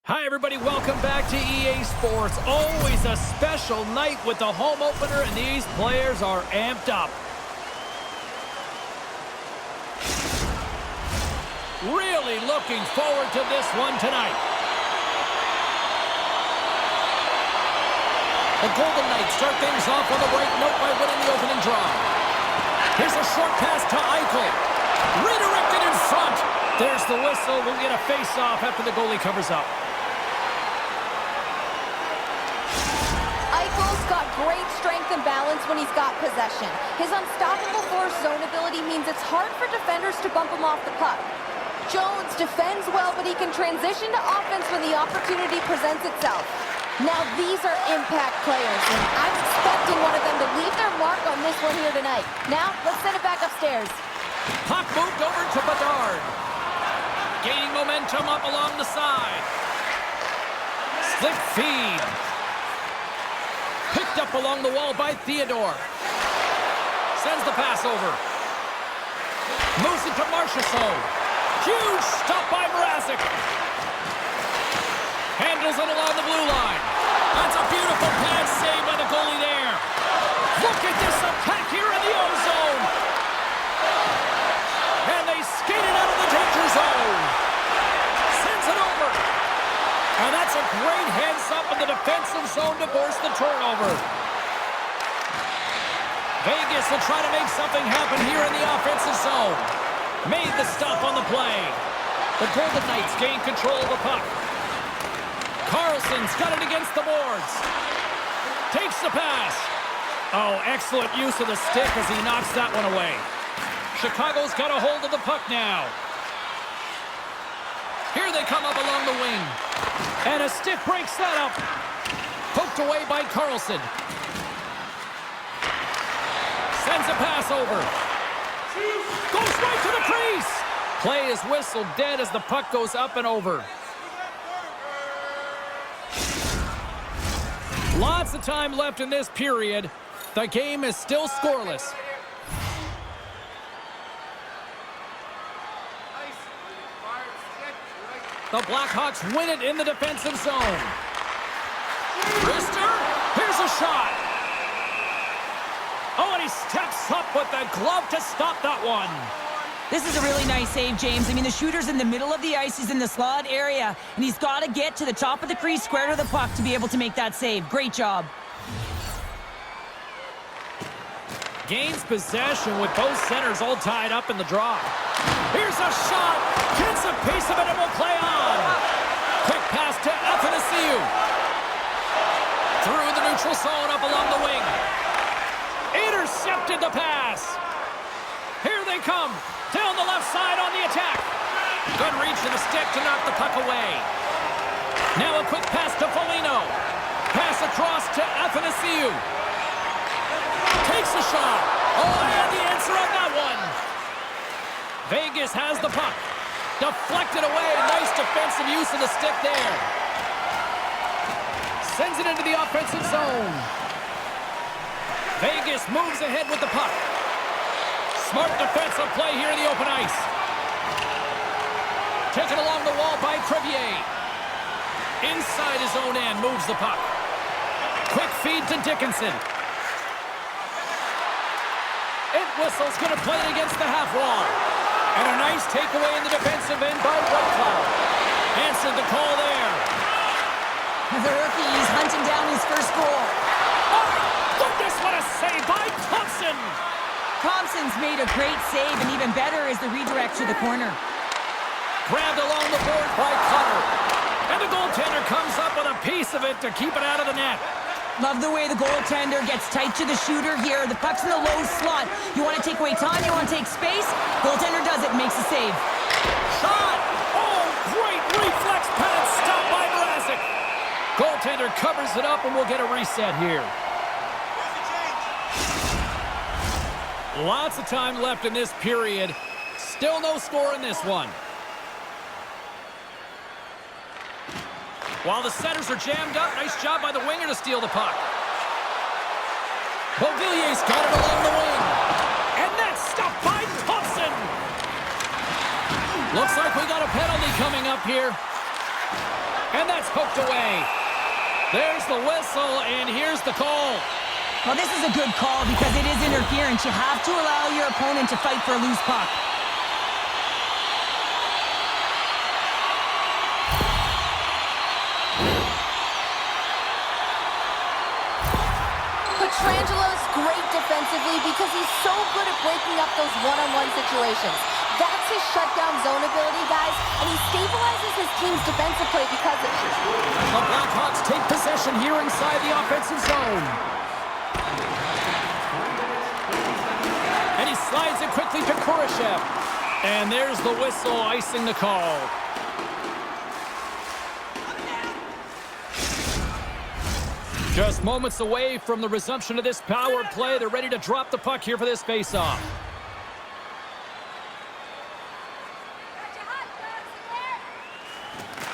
Hi everybody, welcome back to EA Sports. Always a special night with the home opener, and these players are amped up. Really looking forward to this one tonight. The Golden Knights start things off on the right note by winning the opening draw. Here's a short pass to Eichel. Redirected in front. There's the whistle. We'll get a face-off after the goalie covers up. Eichel's got great strength and balance when he's got possession. His unstoppable force zone ability means it's hard for defenders to bump him off the puck. Jones defends well, but he can transition to offense when the opportunity presents itself. Now these are impact players, and I'm expecting one of them to leave their mark on this one here tonight. Now, let's send it back upstairs. Puck moved over to Bedard. Gaining momentum up along the side. Slip feed. Picked up along the wall by Theodore. Sends the pass over. Moves it to Marchessault. Huge stop by Mrazek. Handles it along the blue line. That's a beautiful pad save by the goalie there. Look at this attack here in the O-zone. And they skate it out of the danger zone. Sends it over. And that's a great heads-up in the defensive zone to force the turnover. Vegas will try to make something happen here in the offensive zone. Made the stop on the play. The Golden Knights gain control of the puck. Carlson's got it against the boards. Takes the pass. Oh, excellent use of the stick as he knocks that one away. Chicago's got a hold of the puck now. Here they come up along the wing. And a stick breaks that up. Poked away by Carlson. Sends a pass over. Goes right to the crease. Play is whistled dead as the puck goes up and over. Lots of time left in this period. The game is still scoreless. The Blackhawks win it in the defensive zone. Rister, here's a shot. Oh, and he steps up with the glove to stop that one. This is a really nice save, James. I mean, the shooter's in the middle of the ice. He's in the slot area, and he's got to get to the top of the crease, square to the puck, to be able to make that save. Great job. Gains possession with both centers all tied up in the draw. Here's a shot. Gets a piece of it and will play on. Quick pass to Athanasiou. Through the neutral zone up along the wing. Intercepted the pass. Here they come. Down the left side on the attack. Good reach to the stick to knock the puck away. Now a quick pass to Foligno. Pass across to Athanasiou. Takes a shot. Oh, and the answer on that one. Vegas has the puck. Deflected away. Nice defensive use of the stick there. Sends it into the offensive zone. Vegas moves ahead with the puck. Smart defensive play here in the open ice. Taken along the wall by Crevier. Inside his own end, moves the puck. Quick feed to Dickinson. It whistles, going to play it against the half wall. And a nice takeaway in the defensive end by Whitecloud. Answered the call there. The rookie, he's hunting down his first goal. Oh, goodness, what a save by Thompson. Thompson's made a great save, and even better is the redirect to the corner. Grabbed along the board by Cutter. And the goaltender comes up with a piece of it to keep it out of the net. Love the way the goaltender gets tight to the shooter here. The puck's in the low slot. You want to take away time, you want to take space. Goaltender does it, makes the save. Shot! Oh, great reflex pass stopped by Mrazek. Goaltender covers it up, and we'll get a reset here. Lots of time left in this period. Still no score in this one. While the centers are jammed up, nice job by the winger to steal the puck. Beauvillier's got it along the wing. And that's stopped by Thompson. Looks like we got a penalty coming up here. And that's poked away. There's the whistle, and here's the call. Well, this is a good call because it is interference. You have to allow your opponent to fight for a loose puck. Petrangelo's great defensively because he's so good at breaking up those one-on-one situations. That's his shutdown zone ability, guys, and he stabilizes his team's defensive play because of it. The Blackhawks take possession here inside the offensive zone. And he slides it quickly to Kurashev. And there's the whistle icing the call. Just moments away from the resumption of this power play. They're ready to drop the puck here for this faceoff.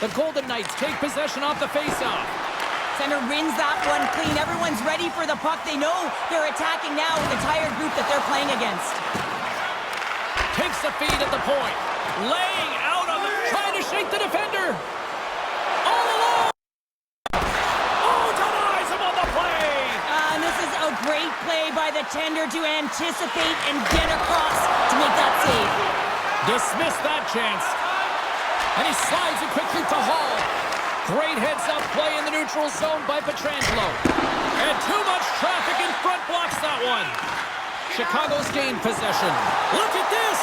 The Golden Knights take possession off the faceoff. Center wins that one clean. Everyone's ready for the puck. They know they're attacking now with the tired group that they're playing against. Takes the feed at the point. Laying out on the... Trying to shake the defender. All alone. Oh, denies him on the play. And this is a great play by the tender to anticipate and get across to make that save. Dismiss that chance. And he slides it quickly to Hall. Great heads-up play in the neutral zone by Petrangelo. And too much traffic in front blocks that one. Chicago's gained possession. Look at this.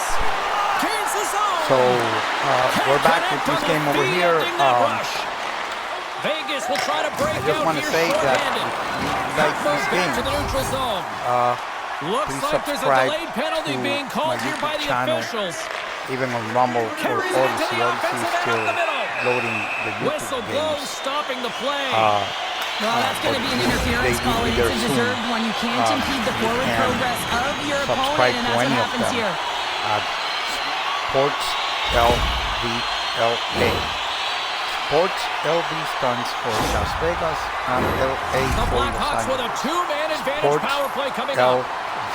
Gains the zone. So we're back with this game over here. Vegas will try to break I just out want to here say that short-handed. like this Back game, to the neutral zone. Looks please like there's a subscribe delayed penalty to being my called here by YouTube the channel. officials. Even on Rumble or Carries it into Odyssey. the Odyssey offensive is end still up the middle. loading the Whistle YouTube blows, games. stopping the play. Well, that's going to be an interference they call, will and be it's a there soon. deserved one. You can't impede the forward can progress of your subscribe opponent, and to that's what any of happens them here. at Sports LVLA. Sports LV stands for Las Vegas and LA The for Los Blackhawks with a Angeles. two-man advantage Sports power play coming up.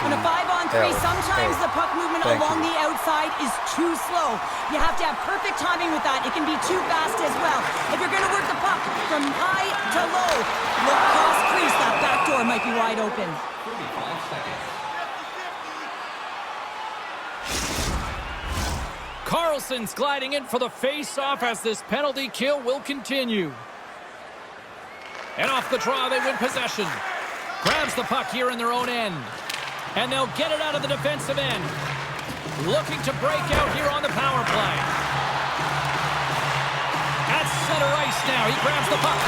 In a 5-on-3, sometimes the puck movement Thank along you. the outside is too slow. You have to have perfect timing with that. It can be too fast as well. If you're going to work the puck from high to low, look cross crease. That back door might be wide open. Carlson's gliding in for the face-off as this penalty kill will continue. And off the draw, they win possession. Grabs the puck here in their own end. And they'll get it out of the defensive end. Looking to break out here on the power play. At center ice now. He grabs the puck.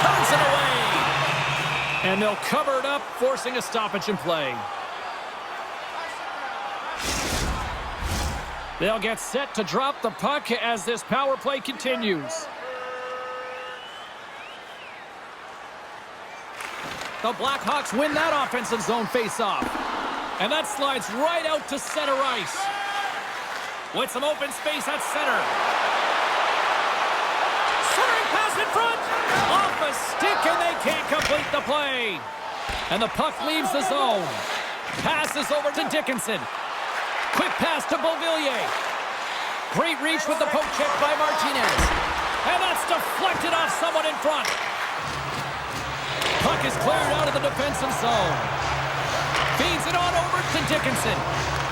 Turns it away. And they'll cover it up, forcing a stoppage in play. They'll get set to drop the puck as this power play continues. The Blackhawks win that offensive zone face-off. And that slides right out to center ice. With some open space at center. Centering pass in front. Off a stick, and they can't complete the play. And the puck leaves the zone. Passes over to Dickinson. Quick pass to Beauvillier. Great reach with the poke check by Martinez. And that's deflected off someone in front. Puck is cleared out of the defensive zone. Feeds it on over to Dickinson.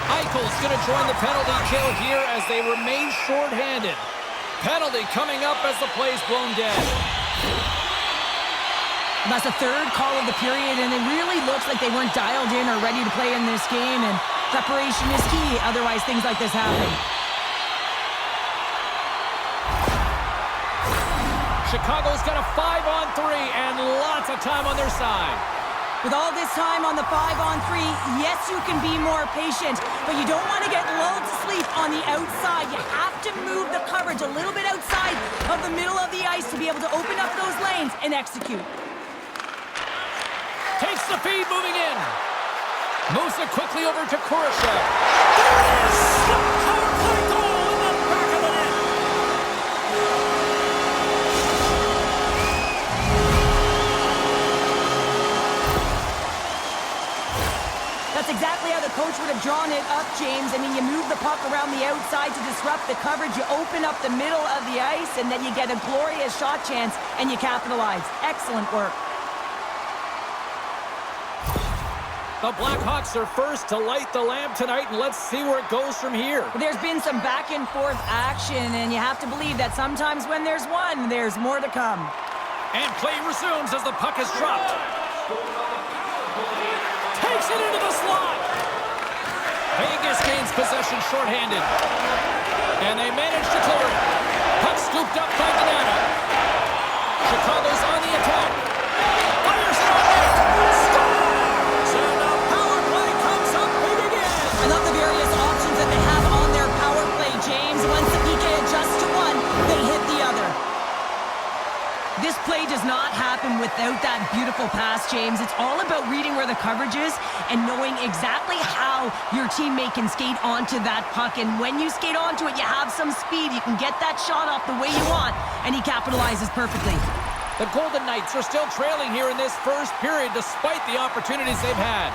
Eichel's going to join the penalty kill here as they remain shorthanded. Penalty coming up as the play's blown dead. That's the third call of the period, and it really looks like they weren't dialed in or ready to play in this game, and preparation is key. Otherwise, things like this happen. Chicago's got a 5-on-3 and lots of time on their side. With all this time on the 5-on-3, yes, you can be more patient, but you don't want to get lulled to sleep on the outside. You have to move the coverage a little bit outside of the middle of the ice to be able to open up those lanes and execute. Takes the feed, moving in. Moves it quickly over to Kurashev. There it is! Power play goal in the back of the net. That's exactly how the coach coach would have drawn it up, James. I mean, you move the puck around the outside to disrupt the coverage. You open up the middle of the ice, and then you get a glorious shot chance, and you capitalize. Excellent work. The Blackhawks are first to light the lamp tonight, and let's see where it goes from here. There's been some back and forth action, and you have to believe that sometimes when there's one, there's more to come. And play resumes as the puck is dropped. Takes it into the slot. Vegas gains possession shorthanded. And they manage to clear it. Puck scooped up by Donata. Chicago's on the attack. Fires it on net. Scores! And the power play comes up big again. I love the various options that they have on their power play, James. Once the PK adjusts to one, they hit the other. This play does not happen without that beautiful pass, James. It's all about reading where the coverage is and knowing exactly how your teammate can skate onto that puck. And when you skate onto it, you have some speed. You can get that shot off the way you want, and he capitalizes perfectly. The Golden Knights are still trailing here in this first period despite the opportunities they've had.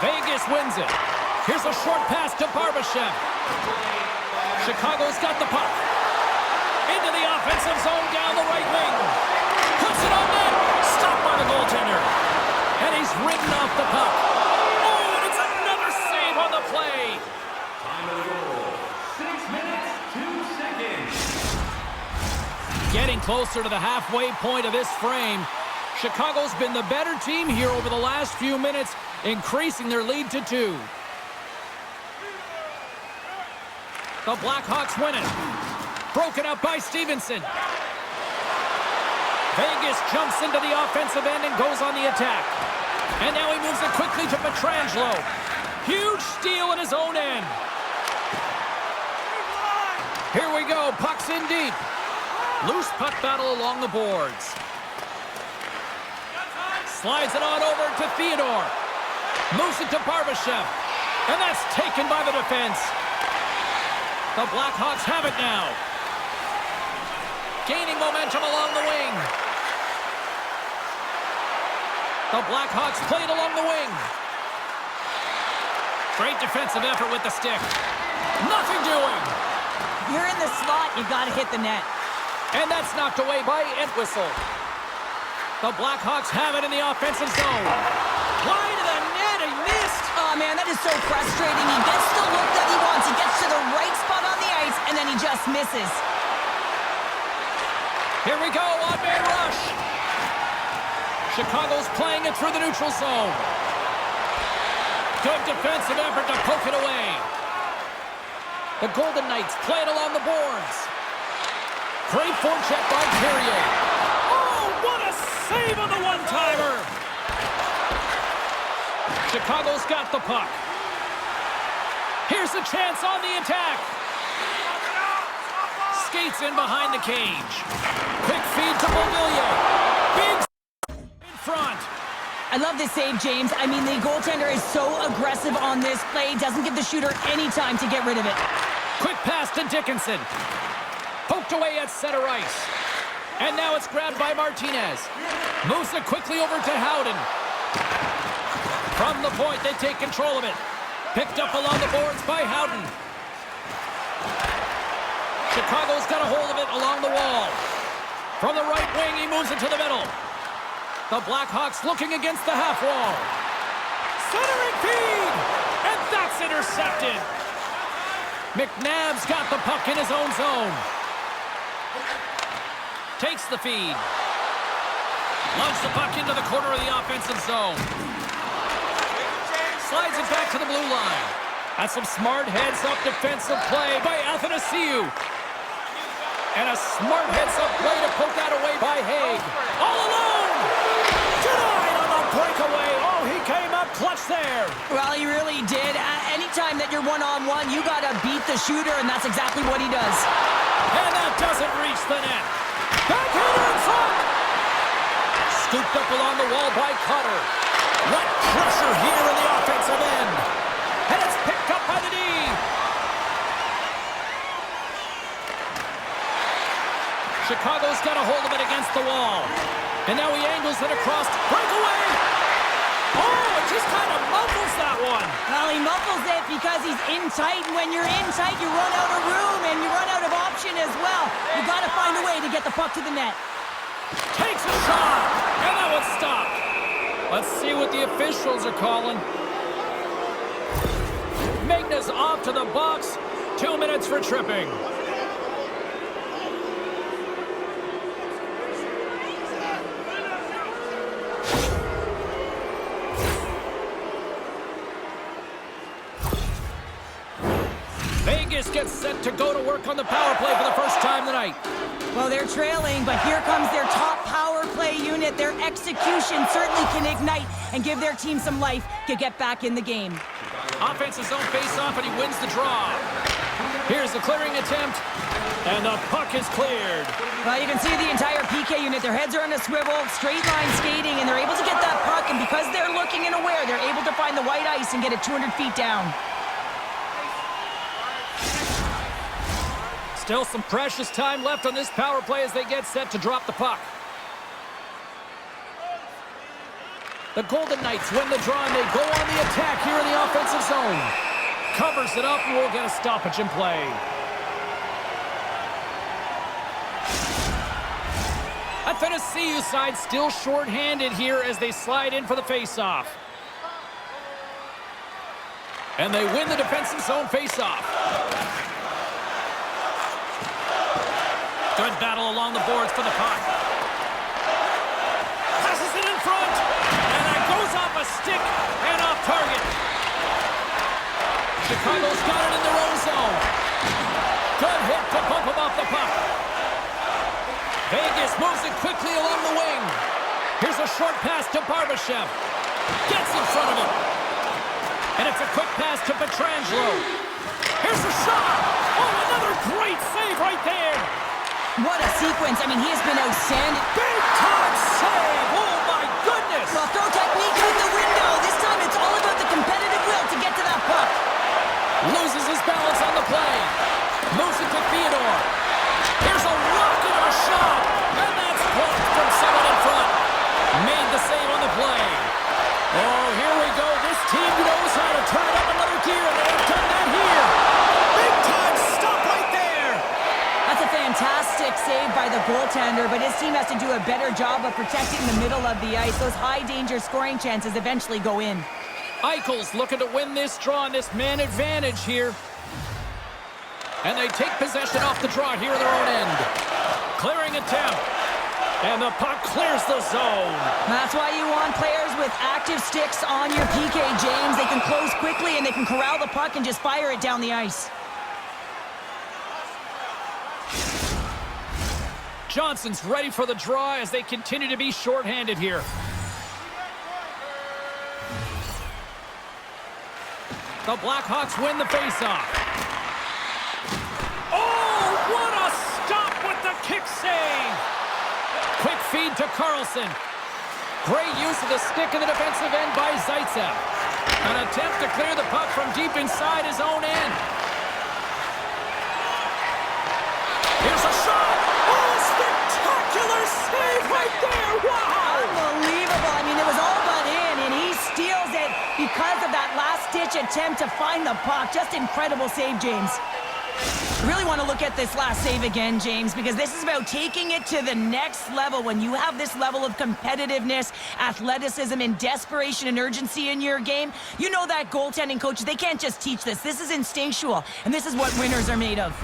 Vegas wins it. Here's a short pass to Barbashev. Chicago's got the puck. Into the offensive zone down the right wing. Puts it on net. Stopped by the goaltender. And he's ridden off the puck. Oh, and it's another save on the play. Time of goal, 6 minutes, 2 seconds. Getting closer to the halfway point of this frame. Chicago's been the better team here over the last few minutes, increasing their lead to 2. The Blackhawks win it. Broken up by Stevenson. Vegas jumps into the offensive end and goes on the attack. And now he moves it quickly to Pietrangelo. Huge steal in his own end. Here we go. Puck's in deep. Loose puck battle along the boards. Slides it on over to Theodore. Moves it to Barbashev. And that's taken by the defense. The Blackhawks have it now. Gaining momentum along the wing. The Blackhawks played along the wing. Great defensive effort with the stick. Nothing doing. You're in the slot, you gotta hit the net. And that's knocked away by Entwistle. The Blackhawks have it in the offensive zone. Wide of the net, he missed. Oh, man, that is so frustrating. He gets the look that he wants. He gets to the right spot on the ice, and then he just misses. Here we go, odd-man rush. Chicago's playing it through the neutral zone. Good defensive effort to poke it away. The Golden Knights play it along the boards. Great forecheck by Carrier. Oh, what a save on the one-timer. Chicago's got the puck. Here's a chance on the attack. Skates in behind the cage. Quick feed to Beauvillier. Big in front. I love this save, James. I mean, the goaltender is so aggressive on this play. Doesn't give the shooter any time to get rid of it. Quick pass to Dickinson. Poked away at center ice. And now it's grabbed by Martinez. Moves it quickly over to Howden. From the point, they take control of it. Picked up along the boards by Howden. Chicago's got a hold of it along the wall. From the right wing, he moves it to the middle. The Blackhawks looking against the half wall. Centering feed! And that's intercepted. McNabb's got the puck in his own zone. Takes the feed. Launches the puck into the corner of the offensive zone. Slides it back to the blue line. That's some smart heads-up defensive play by Athanasiou. And a smart heads-up play to poke that away by Haig. All alone! Denied on the breakaway. Oh, he came up clutch there. Well, he really did. Anytime that you're one-on-one, you got to beat the shooter, and that's exactly what he does. And that doesn't reach the net. Backhander in front. Scooped up along the wall by Cutter. What pressure here in the offensive end. And it's picked up by the D. Chicago's got a hold of it against the wall. And now he angles it across. Breakaway! Oh, it just kind of muffles that one. Well, he muffles it because he's in tight, and when you're in tight, you run out of room, and you run out of option as well. You got to find a way to get the puck to the net. Takes a shot, and that one's stopped. Let's see what the officials are calling. Magnus off to the box. 2 minutes for tripping. Vegas gets set to go to work on the power play for the first time tonight. Well, they're trailing, but here comes their top power play unit. Their execution certainly can ignite and give their team some life to get back in the game. Offensive zone face-off, and he wins the draw. Here's the clearing attempt, and the puck is cleared. Well, you can see the entire PK unit. Their heads are on a swivel, straight line skating, and they're able to get that puck, and because they're looking and aware, they're able to find the white ice and get it 200 feet down. Still some precious time left on this power play as they get set to drop the puck. The Golden Knights win the draw, and they go on the attack here in the offensive zone. Covers it up, and we'll get a stoppage in play. A Tennessee side still short-handed here as they slide in for the face-off. And they win the defensive zone face-off. Good battle along the boards for the puck. Passes it in front. And that goes off a stick and off target. Chicago's got it in their own zone. Good hit to bump him off the puck. Vegas moves it quickly along the wing. Here's a short pass to Barbashev. Gets in front of him. And it's a quick pass to Pietrangelo. Here's a shot. Oh, another great save right there. What a sequence. I mean, he has been outstanding. Big time save. Oh, my goodness. Well, throw technique out the window. This time it's all about the competitive will to get to that puck. Loses his balance on the play. Moves it to Theodore. Here's a rocket of a shot. And that's blocked from someone in front. Made the save on the play. Oh, here we go. This team knows how to turn it up another gear, and they have done that here. Big time stop right there. That's a fantastic save by the goaltender, but his team has to do a better job of protecting the middle of the ice. Those high-danger scoring chances eventually go in. Eichel's looking to win this draw on this man advantage here. And they take possession off the draw here in their own end. Clearing attempt. And the puck clears the zone. That's why you want players with active sticks on your PK, James. They can close quickly and they can corral the puck and just fire it down the ice. Johnson's ready for the draw as they continue to be shorthanded here. The Blackhawks win the faceoff. Oh, what a stop with the kick save! Quick feed to Carlson. Great use of the stick in the defensive end by Zaitsev. An attempt to clear the puck from deep inside his own end. Here's a shot! Oh, spectacular save right there! Wow! Unbelievable. I mean, it was all but in, and he steals it because of that last-ditch attempt to find the puck. Just incredible save, James. Really want to look at this last save again, James, because this is about taking it to the next level. When you have this level of competitiveness, athleticism, and desperation and urgency in your game, you know that goaltending coaches, they can't just teach this. This is instinctual, and this is what winners are made of.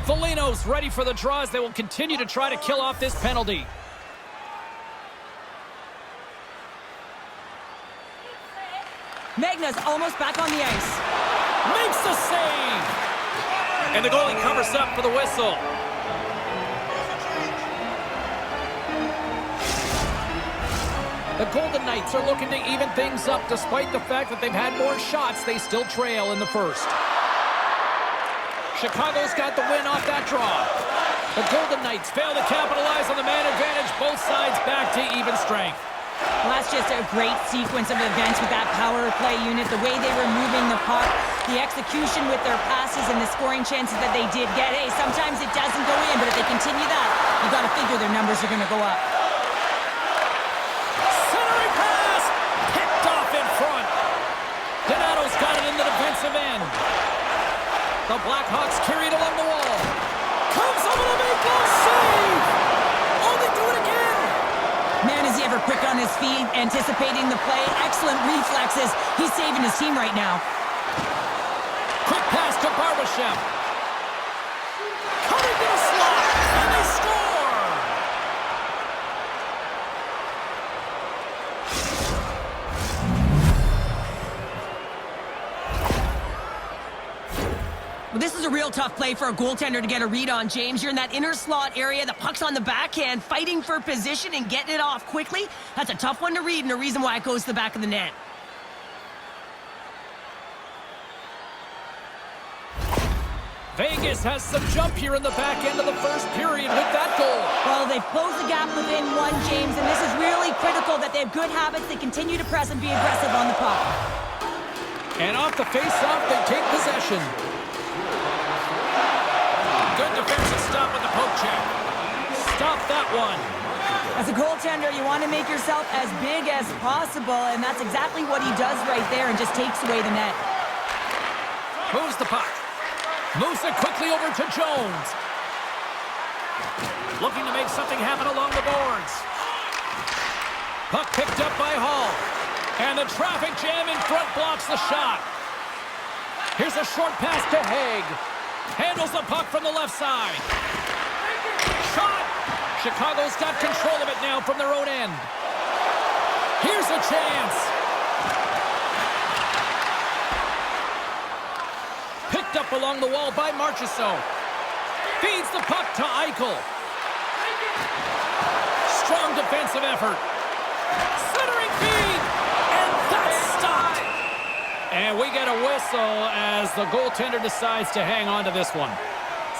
Foligno's ready for the draws. They will continue to try to kill off this penalty. Magna's almost back on the ice. Makes the save! And the goalie covers up for the whistle. The Golden Knights are looking to even things up. Despite the fact that they've had more shots, they still trail in the first. Chicago's got the win off that draw. The Golden Knights fail to capitalize on the man advantage. Both sides back to even strength. Well, that's just a great sequence of events with that power play unit, the way they were moving the puck, the execution with their passes, and the scoring chances that they did get. Hey, sometimes it doesn't go in, but if they continue that, you got to figure their numbers are going to go up. offensive end. The Blackhawks carry it along the wall. Comes over to make a save! Oh, they do it again! Man, is he ever quick on his feet, anticipating the play. Excellent reflexes. He's saving his team right now. Quick pass to Barbashev. Cutting to the slot, and they score! Well, this is a real tough play for a goaltender to get a read on, James. You're in that inner slot area. The puck's on the backhand, fighting for position and getting it off quickly. That's a tough one to read and a reason why it goes to the back of the net. Vegas has some jump here in the back end of the first period with that goal. Well, they've closed the gap within one, James, and this is really critical that they have good habits. They continue to press and be aggressive on the puck. And off the face-off, they take possession. Good defensive stop with the poke check. Stop that one. As a goaltender, you want to make yourself as big as possible, and that's exactly what he does right there and just takes away the net. Moves the puck. Moves it quickly over to Jones. Looking to make something happen along the boards. Puck picked up by Hall. And the traffic jam in front blocks the shot. Here's a short pass to Haig. Handles the puck from the left side. Shot! Chicago's got control of it now from their own end. Here's a chance. Picked up along the wall by Marchessault. Feeds the puck to Eichel. Strong defensive effort. Centering feed. And that's stopped. And we get a whistle as the goaltender decides to hang on to this one.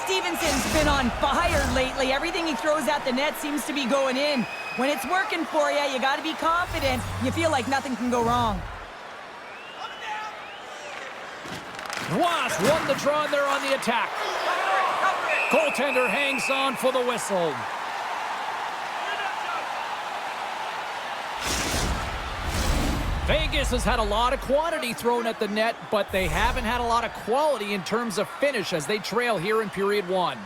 Stevenson's been on fire lately. Everything he throws at the net seems to be going in. When it's working for you, you got to be confident. You feel like nothing can go wrong. Wasp won the draw there on the attack. Goaltender hangs on for the whistle. Vegas has had a lot of quantity thrown at the net, but they haven't had a lot of quality in terms of finish as they trail here in period one.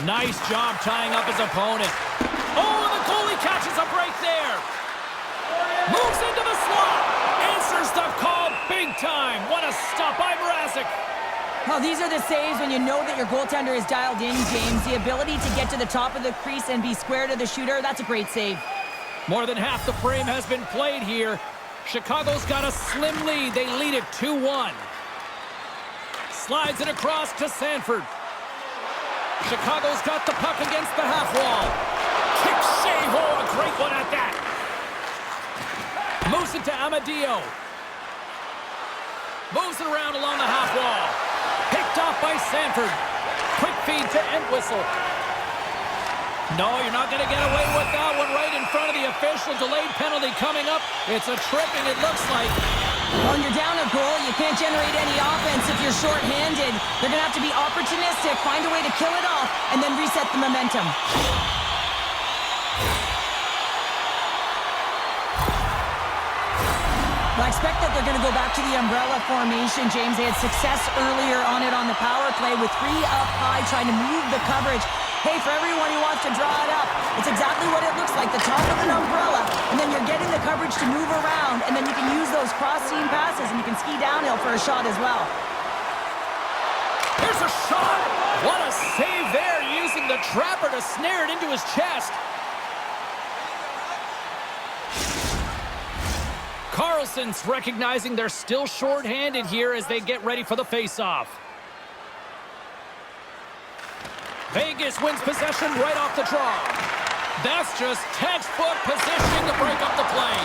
Nice job tying up his opponent. Oh, and the goalie catches a break there. Moves into the slot. Answers the call big time. What a stop by Mrazek. Well, these are the saves when you know that your goaltender is dialed in, James. The ability to get to the top of the crease and be square to the shooter, that's a great save. More than half the frame has been played here. Chicago's got a slim lead. They lead it 2-1. Slides it across to Sanford. Chicago's got the puck against the half wall. Kick save. Oh, a great one at that. Moves it to Amadio. Moves it around along the half wall. Picked off by Sanford. Quick feed to Entwistle. No, you're not going to get away with that one right in front of the official. Delayed penalty coming up. It's a tripping, it looks like. When you're down a goal, you can't generate any offense if you're shorthanded. They're going to have to be opportunistic, find a way to kill it off, and then reset the momentum. Well, I expect that they're going to go back to the umbrella formation, James. They had success earlier on it on the power play with 3 up high, trying to move the coverage. Hey, for everyone who wants to draw it up, it's exactly what it looks like, the top of an umbrella, and then you're getting the coverage to move around, and then you can use those cross-seam passes, and you can ski downhill for a shot as well. Here's a shot. What a save there, using the trapper to snare it into his chest. Carlson's recognizing they're still short-handed here as they get ready for the face-off. Vegas wins possession right off the draw. That's just textbook positioning to break up the play.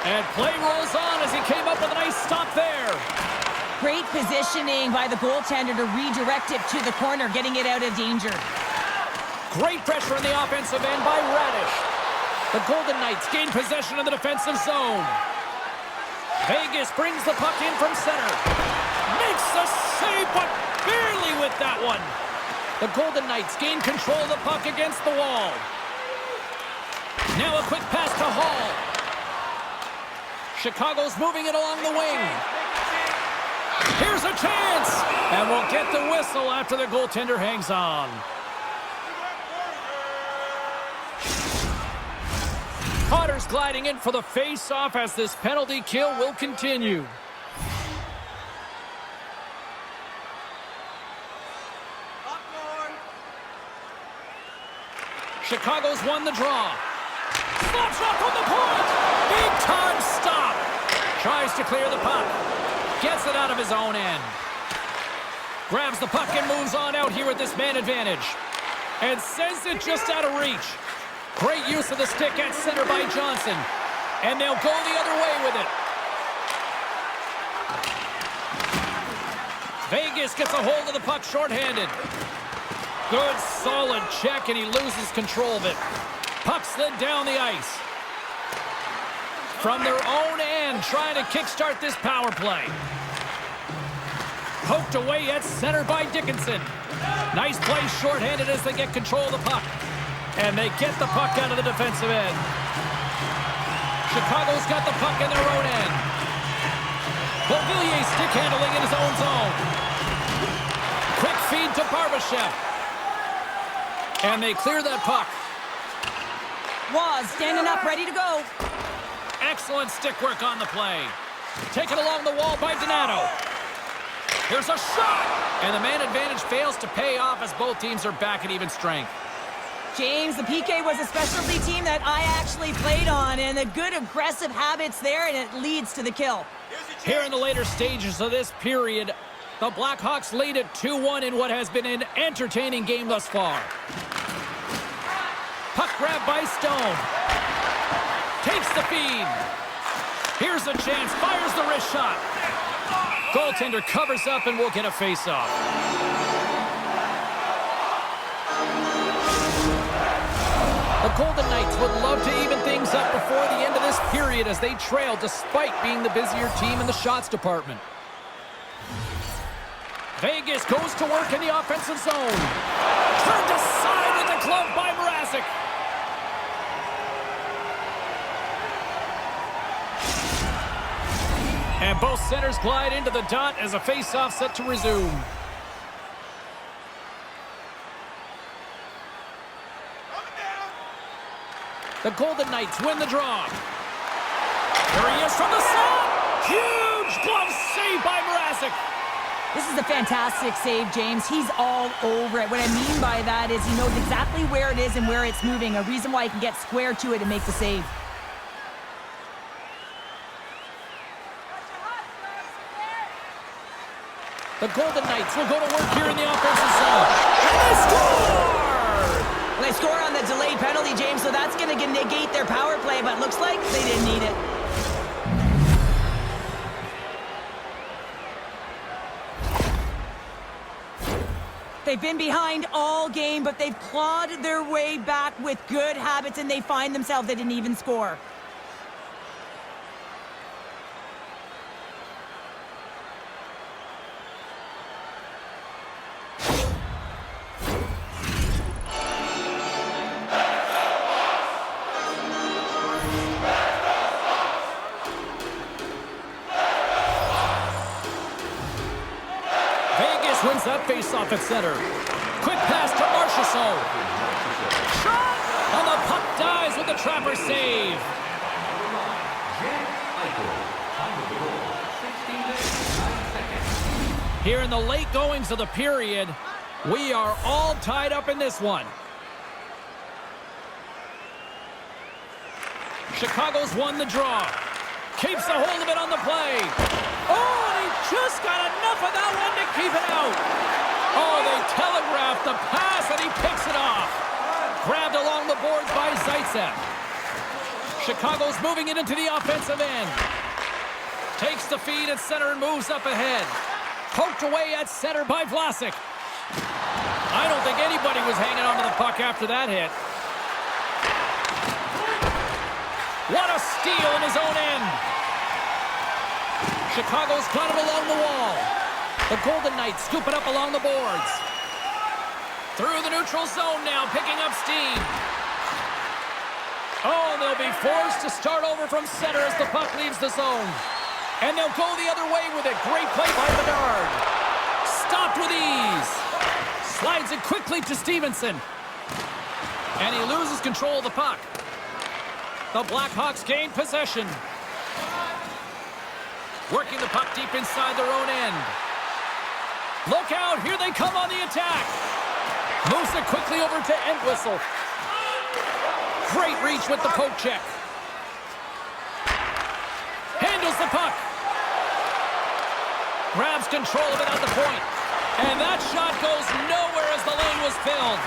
And play rolls on as he came up with a nice stop there. Great positioning by the goaltender to redirect it to the corner, getting it out of danger. Great pressure in the offensive end by Radish. The Golden Knights gain possession of the defensive zone. Vegas brings the puck in from center. Makes the save, but barely with that one. The Golden Knights gain control of the puck against the wall. Now a quick pass to Hall. Chicago's moving it along the wing. Here's a chance. And we'll get the whistle after the goaltender hangs on. Potter's gliding in for the face-off as this penalty kill will continue. Chicago's won the draw. Slap shot from the point. Big time stop. Tries to clear the puck. Gets it out of his own end. Grabs the puck and moves on out here with this man advantage. And sends it just out of reach. Great use of the stick at center by Johnson. And they'll go the other way with it. Vegas gets a hold of the puck shorthanded. Good, solid check, and he loses control of it. Puck slid down the ice. From their own end, trying to kickstart this power play. Poked away at center by Dickinson. Nice play shorthanded as they get control of the puck. And they get the puck out of the defensive end. Chicago's got the puck in their own end. Beauvillier stick handling in his own zone. Quick feed to Barbashev. And they clear that puck. Waz standing up, ready to go. Excellent stick work on the play. Taken along the wall by Donato. Here's a shot! And the man advantage fails to pay off as both teams are back at even strength. James, the PK was a specialty team that I actually played on, and the good aggressive habits there, and it leads to the kill. Here in the later stages of this period, the Blackhawks lead at 2-1 in what has been an entertaining game thus far. Puck grab by Stone. Takes the feed. Here's a chance. Fires the wrist shot. Goaltender covers up and will get a face-off. The Golden Knights would love to even things up before the end of this period as they trail despite being the busier team in the shots department. Vegas goes to work in the offensive zone. Turned aside with the glove by Mrazek. And both centers glide into the dot as a face-off set to resume. The Golden Knights win the draw. Here he is from the side. Huge glove save by Mrazek. This is a fantastic save, James. He's all over it. What I mean by that is he knows exactly where it is and where it's moving. A reason why he can get square to it and make the save. The Golden Knights will go to work here in the offensive zone. And they score! Well, they score on the delayed penalty, James, so that's going to negate their power play, but looks like they didn't need it. They've been behind all game, but they've clawed their way back with good habits, and they find themselves at an even score. Wins that face-off at center. Quick pass to Marchessault. Shot! And the puck dies with the trapper save. Here in the late goings of the period, we are all tied up in this one. Chicago's won the draw. Keeps a hold of it on the play. Oh, and he just got enough of that one to keep it out. Oh, they telegraphed the pass, and he picks it off. Grabbed along the boards by Zaitsev. Chicago's moving it into the offensive end. Takes the feed at center and moves up ahead. Poked away at center by Vlasic. I don't think anybody was hanging on to the puck after that hit. What a steal in his own end. Chicago's got him along the wall. The Golden Knights scoop it up along the boards. Through the neutral zone now, picking up steam. Oh, they'll be forced to start over from center as the puck leaves the zone. And they'll go the other way with it. Great play by Bedard. Stopped with ease. Slides it quickly to Stevenson. And he loses control of the puck. The Blackhawks gain possession. Working the puck deep inside their own end. Look out, here they come on the attack. Moves it quickly over to Entwistle. Great reach with the poke check. Handles the puck. Grabs control of it at the point. And that shot goes nowhere as the lane was filled.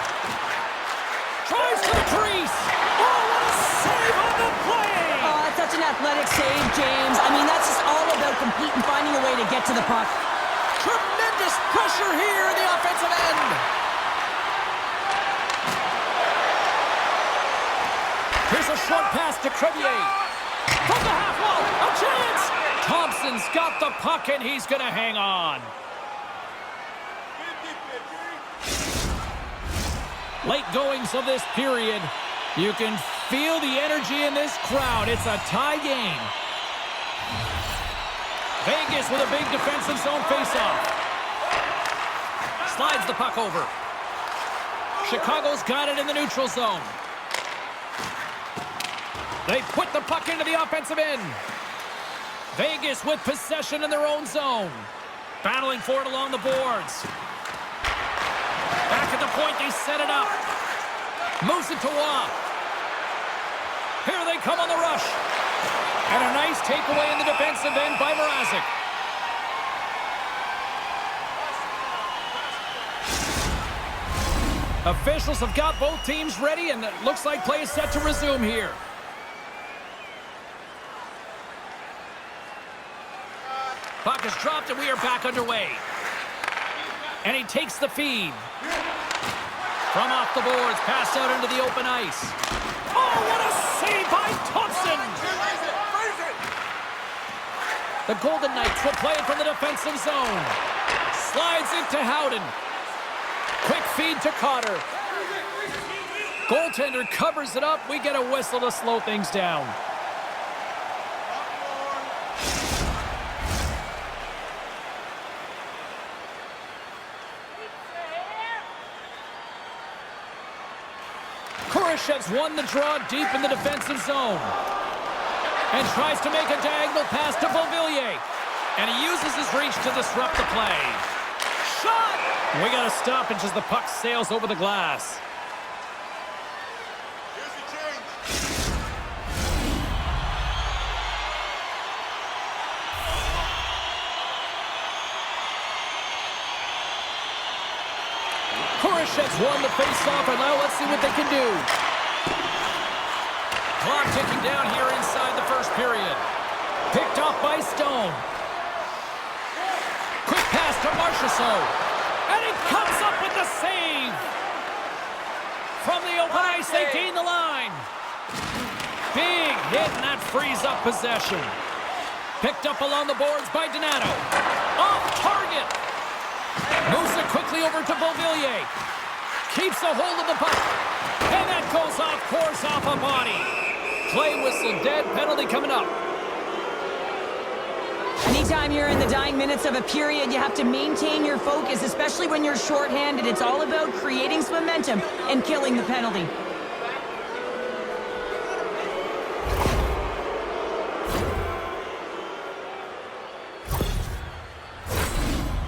Tries to the crease. Oh, what a save on the play! Oh, that's such an athletic save, James. I mean, that's just all about competing, finding a way to get to the puck. Tremendous pressure here in the offensive end. Here's a short pass to Crevier. From the half wall, a chance! Thompson's got the puck and he's gonna hang on. Late goings of this period. You can feel the energy in this crowd. It's a tie game. Vegas with a big defensive zone faceoff. Slides the puck over. Chicago's got it in the neutral zone. They put the puck into the offensive end. Vegas with possession in their own zone. Battling for it along the boards. Back at the point, they set it up. Moves it to Waugh. Here they come on the rush. And a nice takeaway in the defensive end by Mrazek. Officials have got both teams ready, and it looks like play is set to resume here. Puck is dropped, and we are back underway. And he takes the feed. From off the boards, passed out into the open ice. Oh, what a save by Thompson! The Golden Knights will play it from the defensive zone. Slides it to Howden. Quick feed to Cotter. Goaltender covers it up. We get a whistle to slow things down. Kurashev's won the draw deep in the defensive zone. And tries to make a diagonal pass to Beauvillier. And he uses his reach to disrupt the play. Shot! We got a stoppage as the puck sails over the glass. Kurashev's won the face-off, and now let's see what they can do. Clock ticking down here inside the first period. Picked off by Stone. Quick pass to Marchessault. And he comes up with the save. From the open ice, they gain the line. Big hit, and that frees up possession. Picked up along the boards by Donato. Off target. Moves it quickly over to Beauvillier. Keeps a hold of the puck. And that goes off course off a body. Play whistle dead, penalty coming up. Anytime you're in the dying minutes of a period, you have to maintain your focus, especially when you're shorthanded. It's all about creating some momentum and killing the penalty.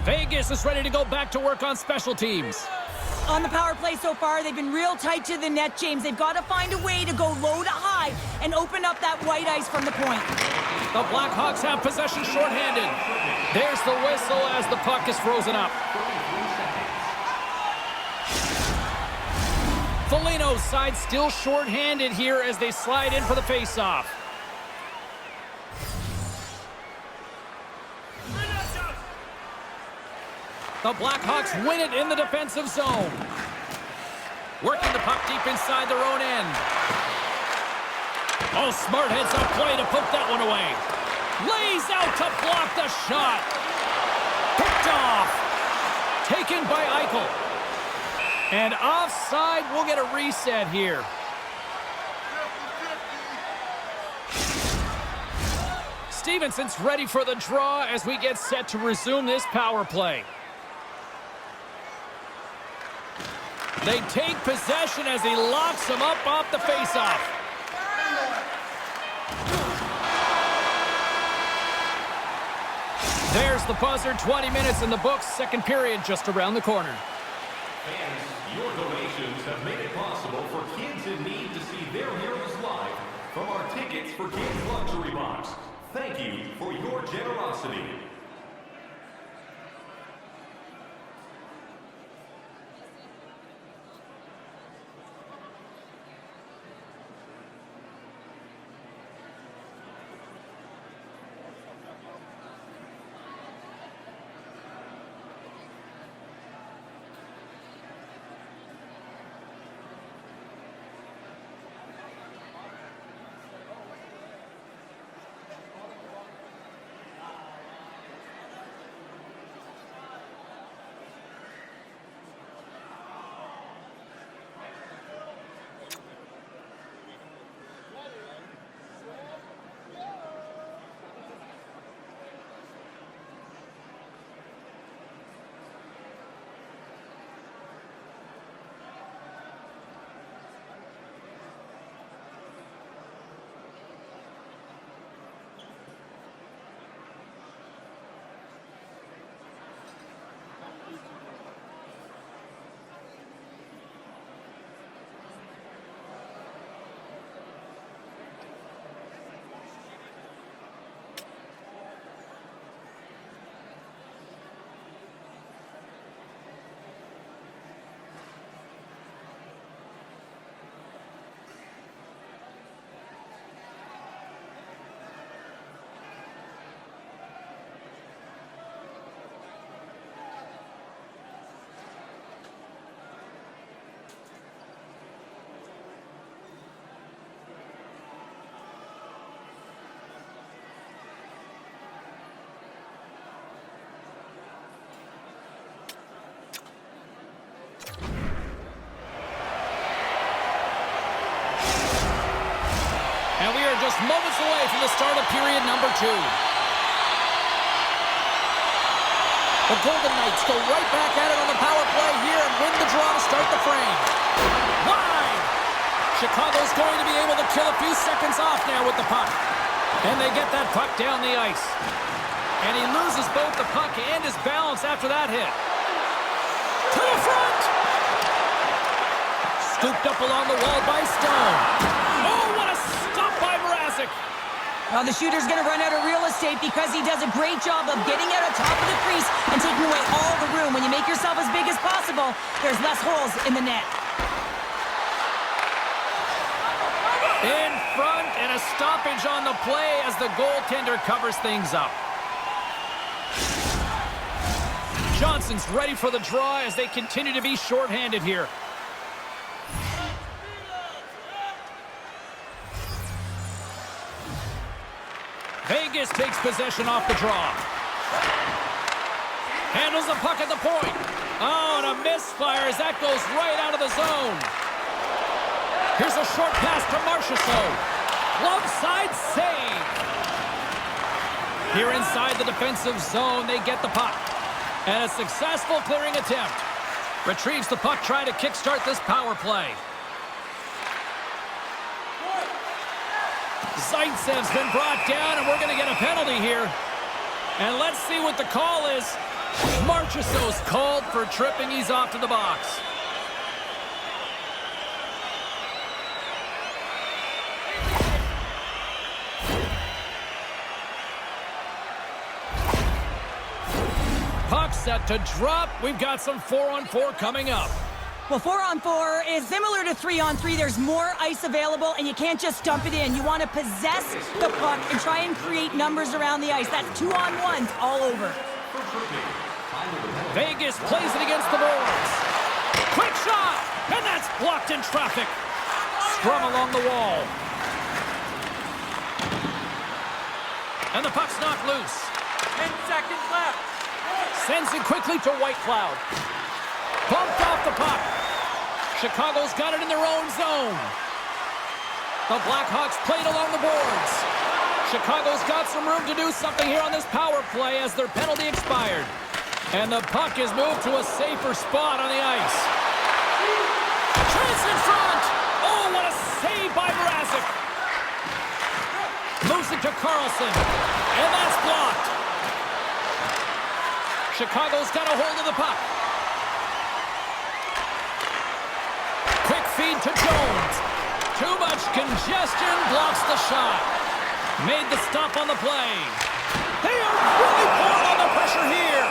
Vegas is ready to go back to work on special teams. On the power play so far, they've been real tight to the net, James. They've got to find a way to go low to high and open up that white ice from the point. The Blackhawks have possession shorthanded. There's the whistle as the puck is frozen up. Foligno's side still shorthanded here as they slide in for the faceoff. The Blackhawks win it in the defensive zone. Working the puck deep inside their own end. Oh, smart heads up play to poke that one away. Lays out to block the shot. Picked off. Taken by Eichel. And offside, we'll get a reset here. Stevenson's ready for the draw as we get set to resume this power play. They take possession as he locks him up off the faceoff. There's the buzzer. 20 minutes in the books. Second period just around the corner. Fans, your donations have made it possible for kids in need to see their heroes live from our Tickets for Kids luxury box. Thank you for your generosity. And we are just moments away from the start of period number 2. The Golden Knights go right back at it on the power play here and win the draw to start the frame. Wide! Chicago's going to be able to kill a few seconds off now with the puck. And they get that puck down the ice. And he loses both the puck and his balance after that hit. To the front! Scooped up along the wall by Stone. Oh, what a stop by Mrazek. Well, the shooter's going to run out of real estate because he does a great job of getting out of top of the crease and taking away all the room. When you make yourself as big as possible, there's less holes in the net. In front, and a stoppage on the play as the goaltender covers things up. Johnson's ready for the draw as they continue to be shorthanded here. Vegas takes possession off the draw. Handles the puck at the point. Oh, and a misfire as that goes right out of the zone. Here's a short pass to Marchessault. Glove side save. Here inside the defensive zone, they get the puck. And a successful clearing attempt. Retrieves the puck, trying to kickstart this power play. Zaitsev's been brought down, and we're going to get a penalty here. And let's see what the call is. Marchessault's called for tripping. He's off to the box. Puck set to drop. We've got some 4-on-4 coming up. Well, 4-on-4 is similar to 3-on-3. There's more ice available, and you can't just dump it in. You want to possess the puck and try and create numbers around the ice. That's 2-on-1s all over. Vegas plays it against the boards. Quick shot, and that's blocked in traffic. Scrum along the wall. And the puck's knocked loose. 10 seconds left. Sends it quickly to Whitecloud. Bumped off the puck. Chicago's got it in their own zone. The Blackhawks played along the boards. Chicago's got some room to do something here on this power play as their penalty expired. And the puck is moved to a safer spot on the ice. Chance in front! Oh, what a save by Mrazek! Moves it to Carlson, and that's blocked. Chicago's got a hold of the puck. Quick feed to Jones. Too much congestion, blocks the shot. Made the stop on the play. They are really pulling on the pressure here.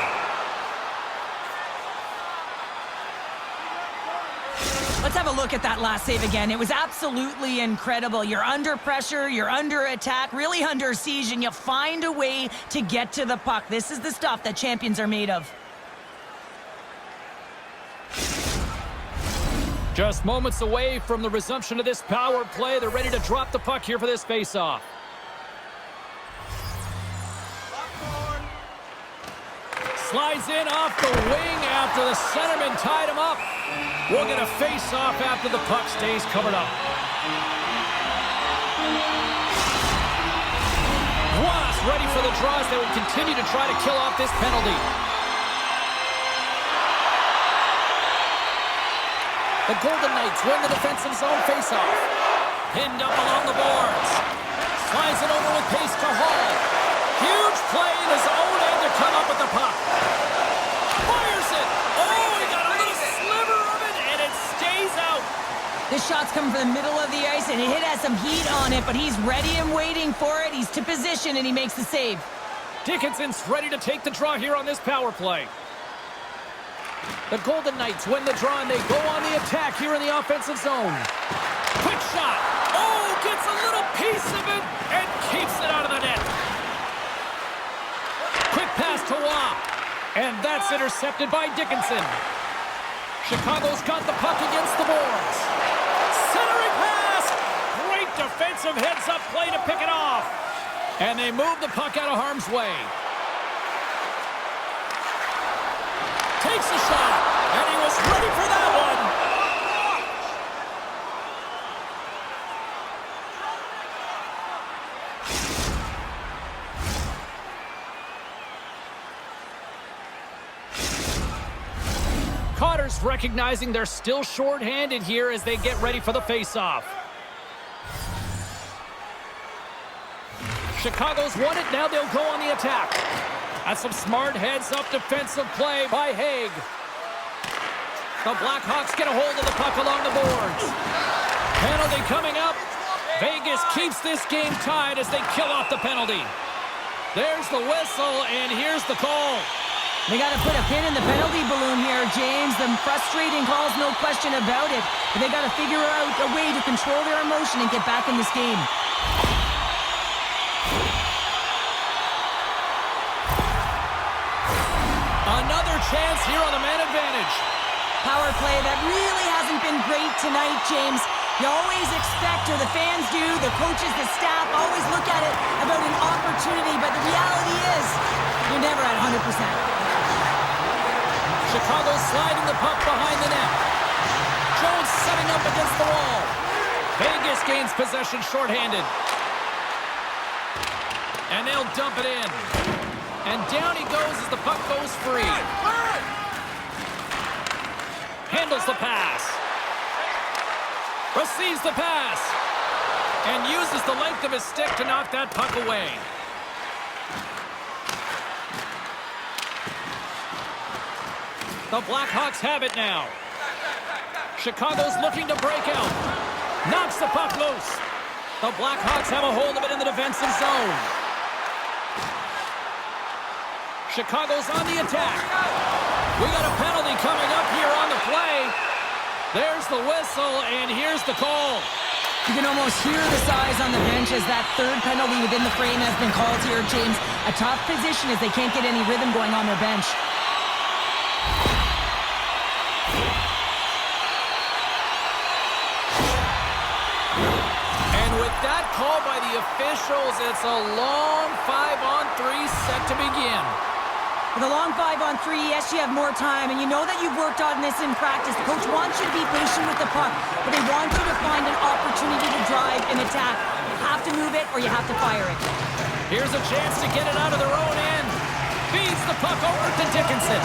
Let's have a look at that last save again. It was absolutely incredible. You're under pressure, you're under attack, really under siege, and you find a way to get to the puck. This is the stuff that champions are made of. Just moments away from the resumption of this power play. They're ready to drop the puck here for this face-off. Slides in off the wing after the centerman tied him up. We'll get a face-off after the puck stays covered up. Wasp ready for the draws. They will continue to try to kill off this penalty. The Golden Knights win the defensive zone face-off. Pinned up along the boards. Slides it over with pace to Hall. Huge play in his own end to come up with the puck. Fires it. Oh, he got a little sliver of it, and it stays out. This shot's coming from the middle of the ice, and it has some heat on it, but he's ready and waiting for it. He's to position, and he makes the save. Dickinson's ready to take the draw here on this power play. The Golden Knights win the draw, and they go on the attack here in the offensive zone. Quick shot. Oh, gets a little piece of it and keeps it out of the net. Quick pass to Waugh, and that's intercepted by Dickinson. Chicago's got the puck against the boards. Centering pass. Great defensive heads-up play to pick it off. And they move the puck out of harm's way. Takes a shot, and he was ready for that one. Carter's recognizing they're still short-handed here as they get ready for the face-off. Chicago's won it, now they'll go on the attack. That's some smart heads-up defensive play by Haig. The Blackhawks get a hold of the puck along the boards. Penalty coming up. Vegas keeps this game tied as they kill off the penalty. There's the whistle, and here's the call. They got to put a pin in the penalty balloon here, James. The frustrating calls, no question about it. But they got to figure out a way to control their emotion and get back in this game. Another chance here on the man advantage. Power play that really hasn't been great tonight, James. You always expect, or the fans do, the coaches, the staff, always look at it about an opportunity, but the reality is, you're never at 100%. Chicago sliding the puck behind the net. Jones setting up against the wall. Vegas gains possession shorthanded. And they'll dump it in. And down he goes as the puck goes free. Handles the pass. Receives the pass. And uses the length of his stick to knock that puck away. The Blackhawks have it now. Chicago's looking to break out. Knocks the puck loose. The Blackhawks have a hold of it in the defensive zone. Chicago's on the attack. We got a penalty coming up here on the play. There's the whistle, and here's the call. You can almost hear the size on the bench as that third penalty within the frame has been called here, James. A tough position as they can't get any rhythm going on their bench. And with that call by the officials, it's a long 5-on-3 set to begin. With a long 5-on-3, yes, you have more time, and you know that you've worked on this in practice. The coach wants you to be patient with the puck, but they want you to find an opportunity to drive and attack. You have to move it or you have to fire it. Here's a chance to get it out of their own end. Feeds the puck over to Dickinson.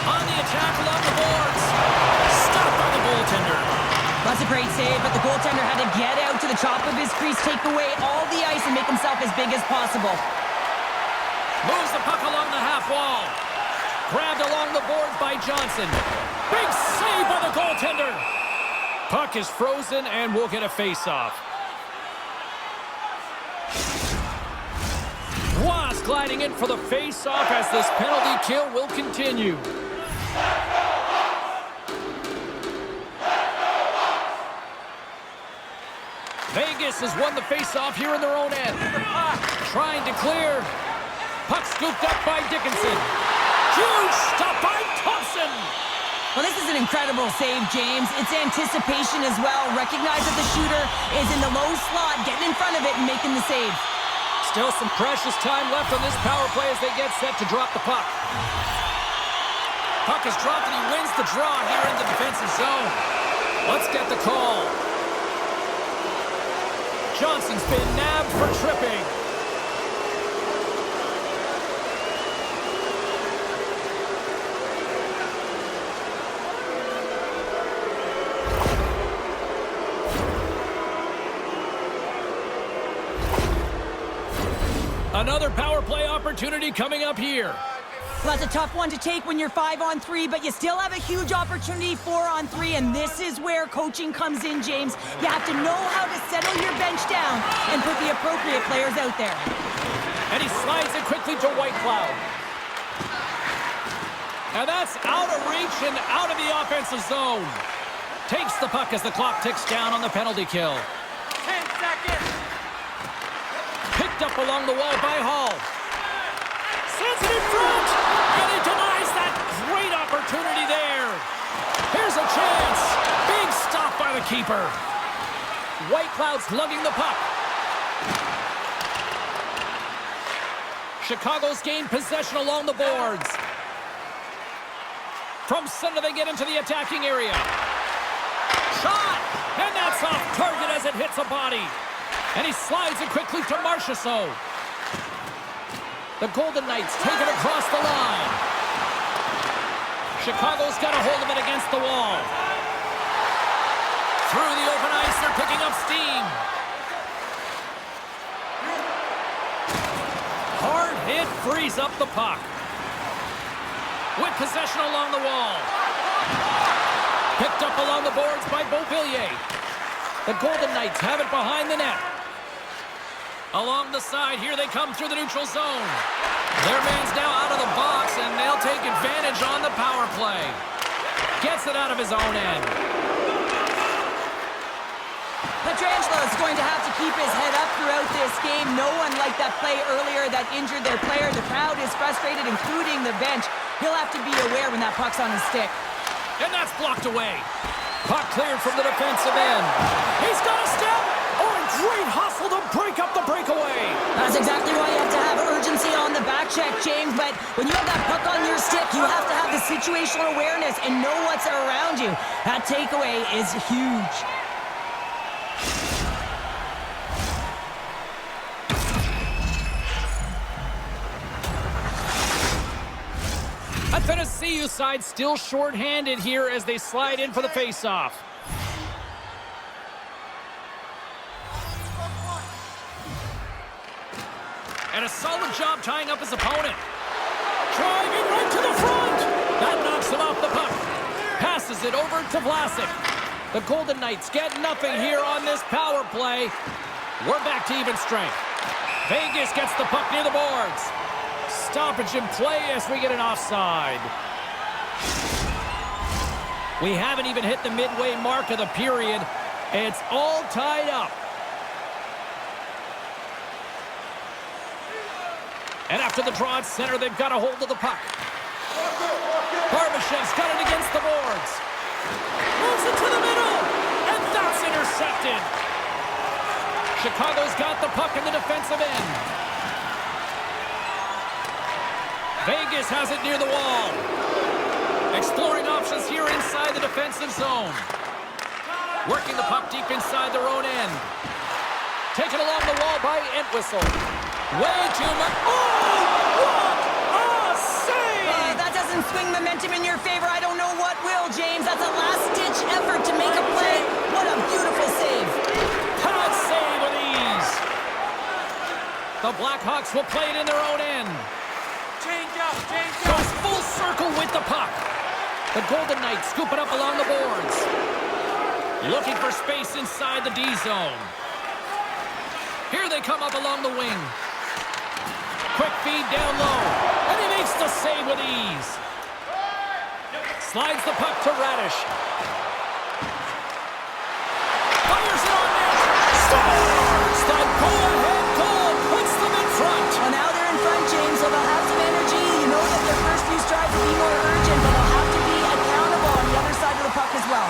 On the attack along the boards. Stopped by the goaltender. That's a great save, but the goaltender had to get out to the top of his crease, take away all the ice, and make himself as big as possible. Moves the puck along the half wall. Grabbed along the boards by Johnson. Big save by the goaltender. Puck is frozen and we'll get a face-off. Was gliding in for the face-off as this penalty kill will continue. Vegas has won the face-off here in their own end. Trying to clear. Puck scooped up by Dickinson. Huge stop by Thompson. Well, this is an incredible save, James. It's anticipation as well. Recognize that the shooter is in the low slot, getting in front of it and making the save. Still some precious time left on this power play as they get set to drop the puck. Puck is dropped and he wins the draw here in the defensive zone. Let's get the call. Johnson's been nabbed for tripping. Another power play opportunity coming up here. Well, that's a tough one to take when you're 5-on-3, but you still have a huge opportunity 4-on-3, and this is where coaching comes in, James. You have to know how to settle your bench down and put the appropriate players out there. And he slides it quickly to Whitecloud. And that's out of reach and out of the offensive zone. Takes the puck as the clock ticks down on the penalty kill. 10 seconds. Picked up along the wall by Hall. Sends it in front, and he denies that great opportunity there. Here's a chance. Big stop by the keeper. Whitecloud's lugging the puck. Chicago's gained possession along the boards. From center, they get into the attacking area. Shot, and that's off target as it hits a body. And he slides it quickly to Marchessault. The Golden Knights take it across the line. Chicago's got a hold of it against the wall. Through the open ice, they're picking up steam. Hard hit frees up the puck. With possession along the wall. Picked up along the boards by Beauvillier. The Golden Knights have it behind the net. Along the side, here they come through the neutral zone. Their man's now out of the box, and they'll take advantage on the power play. Gets it out of his own end. Pietrangelo is going to have to keep his head up throughout this game. No one liked that play earlier that injured their player. The crowd is frustrated, including the bench. He'll have to be aware when that puck's on his stick. And that's blocked away. Puck cleared from the defensive end. He's got a step. Oh, and great hustle to break up the breakaway. That's exactly why you have to have urgency on the back check, James. But when you have that puck on your stick, you have to have the situational awareness and know what's around you. That takeaway is huge. A Tennessee side still short-handed here as they slide in for the face-off. And a solid job tying up his opponent. Driving right to the front. That knocks him off the puck. Passes it over to Vlasic. The Golden Knights get nothing here on this power play. We're back to even strength. Vegas gets the puck near the boards. Stoppage in play as we get an offside. We haven't even hit the midway mark of the period. It's all tied up. And after the draw at center, they've got a hold of the puck. Barbashev's got it against the boards. Moves it to the middle, and that's intercepted. Chicago's got the puck in the defensive end. Vegas has it near the wall. Exploring options here inside the defensive zone. Working the puck deep inside their own end. Taken along the wall by Entwistle. Way too much. Oh, what a save! That doesn't swing momentum in your favor. I don't know what will, James. That's a last-ditch effort to make a play. What a beautiful save. Hot save with ease. The Blackhawks will play it in their own end. Change up, change up. Goes full circle with the puck. The Golden Knights scoop it up along the boards. Looking for space inside the D zone. Here they come up along the wing. Quick feed down low. And he makes the save with ease. Slides the puck to Radish. Fires it on net. Scores! The go-ahead goal puts them in front. Well, now they're in front, James, so they'll have some energy. You know that their first few strides will be more urgent, but they'll have to be accountable on the other side of the puck as well.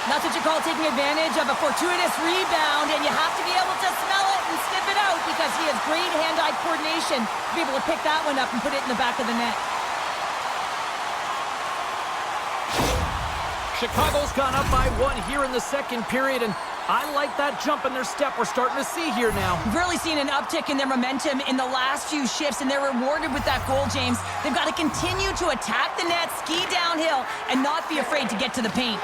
That's what you call taking advantage of a fortuitous rebound, and you have to be able to smell it and sniff it out because he has great hand-eye coordination to be able to pick that one up and put it in the back of the net. Chicago's gone up by 1 here in the second period, and I like that jump in their step we're starting to see here now. We've really seen an uptick in their momentum in the last few shifts, and they're rewarded with that goal, James. They've got to continue to attack the net, ski downhill, and not be afraid to get to the paint.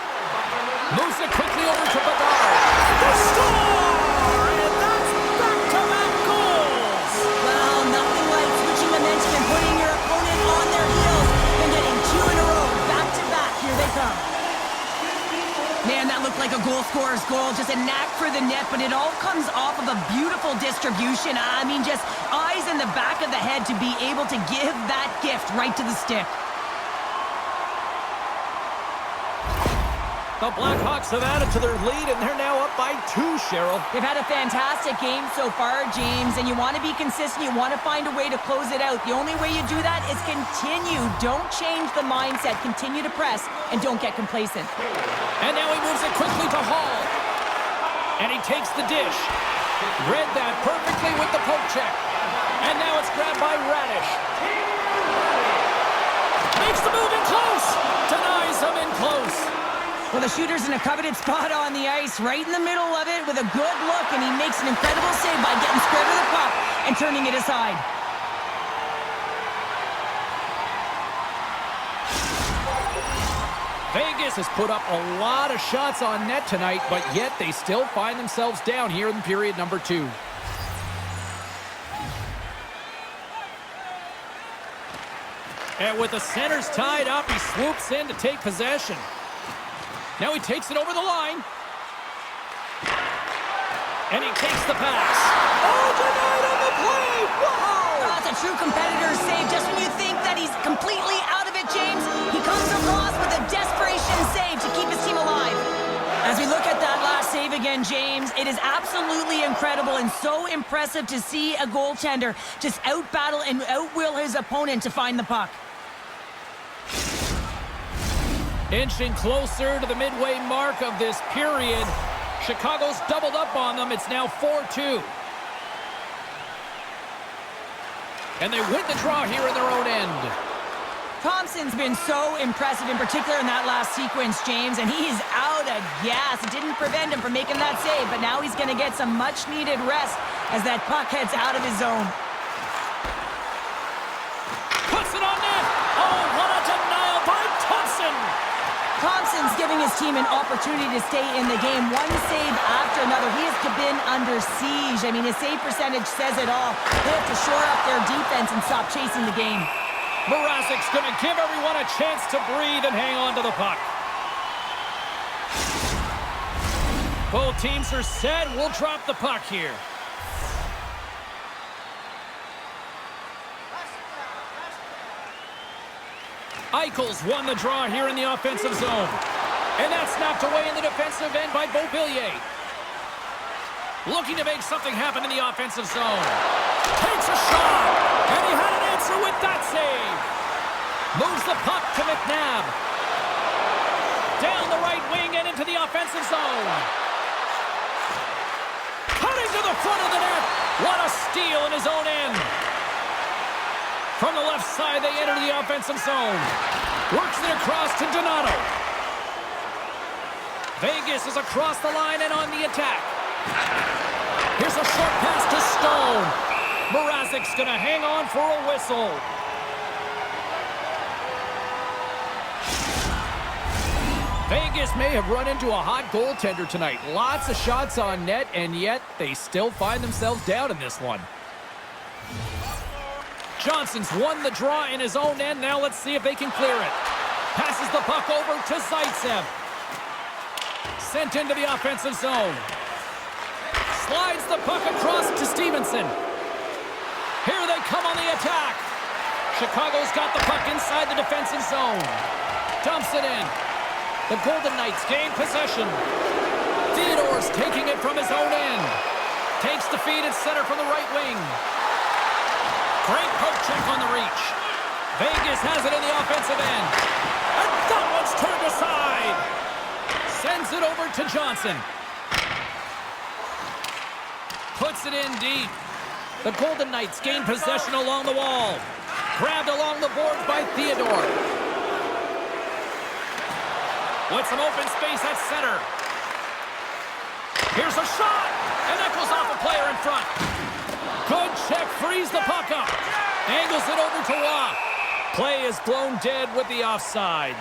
Moves it quickly over to Bedard. The score! And that's back-to-back goals! Well, nothing like switching momentum and putting your opponent on their heels and getting 2 in a row, back-to-back. Here they come. Man, that looked like a goal scorer's goal. Just a knack for the net, but it all comes off of a beautiful distribution. I mean, just eyes in the back of the head to be able to give that gift right to the stick. The Blackhawks have added to their lead, and they're now up by 2, Cheryl. They've had a fantastic game so far, James, and you want to be consistent. You want to find a way to close it out. The only way you do that is continue. Don't change the mindset. Continue to press, and don't get complacent. And now he moves it quickly to Hall. And he takes the dish. Read that perfectly with the poke check. And now it's grabbed by Radish. Makes the move in close. Denies him in close. Well, the shooter's in a coveted spot on the ice, right in the middle of it with a good look, and he makes an incredible save by getting square to the puck and turning it aside. Vegas has put up a lot of shots on net tonight, but yet they still find themselves down here in period number 2. And with the centers tied up, he swoops in to take possession. Now he takes it over the line. And he takes the pass. Oh, denied on the play! Whoa! That's a true competitor's save. Just when you think that he's completely out of it, James, he comes across with a desperation save to keep his team alive. As we look at that last save again, James, it is absolutely incredible and so impressive to see a goaltender just out-battle and out-will his opponent to find the puck. Inching closer to the midway mark of this period. Chicago's doubled up on them. It's now 4-2. And they win the draw here in their own end. Thompson's been so impressive, in particular in that last sequence, James, and he's out of gas. It didn't prevent him from making that save, but now he's going to get some much-needed rest as that puck heads out of his zone. Puts it on net. Oh, what a denial by Thompson. Thompson's giving his team an opportunity to stay in the game, one save after another. He has been under siege. I mean, his save percentage says it all. They have to shore up their defense and stop chasing the game. Mrazek's going to give everyone a chance to breathe and hang on to the puck. Both teams are set. We'll drop the puck here. Eichel's won the draw here in the offensive zone. And that's knocked away in the defensive end by Beauvillier. Looking to make something happen in the offensive zone. Takes a shot. And he had an answer with that save. Moves the puck to McNabb. Down the right wing and into the offensive zone. Cutting to the front of the net. What a steal in his own end. From the left side, they enter the offensive zone. Works it across to Donato. Vegas is across the line and on the attack. Here's a short pass to Stone. Mrazek's going to hang on for a whistle. Vegas may have run into a hot goaltender tonight. Lots of shots on net, and yet they still find themselves down in this one. Johnson's won the draw in his own end. Now let's see if they can clear it. Passes the puck over to Zaitsev. Sent into the offensive zone. Slides the puck across to Stevenson. Here they come on the attack. Chicago's got the puck inside the defensive zone. Dumps it in. The Golden Knights gain possession. Theodore's taking it from his own end. Takes the feed at center from the right wing. Great poke check on the reach. Vegas has it in the offensive end. And that one's turned aside. Sends it over to Johnson. Puts it in deep. The Golden Knights gain possession along the wall. Grabbed along the boards by Theodore. With some open space at center. Here's a shot. And that goes off a player in front. Good check. Frees the puck up. Angles it over to Rock. Play is blown dead with the offside.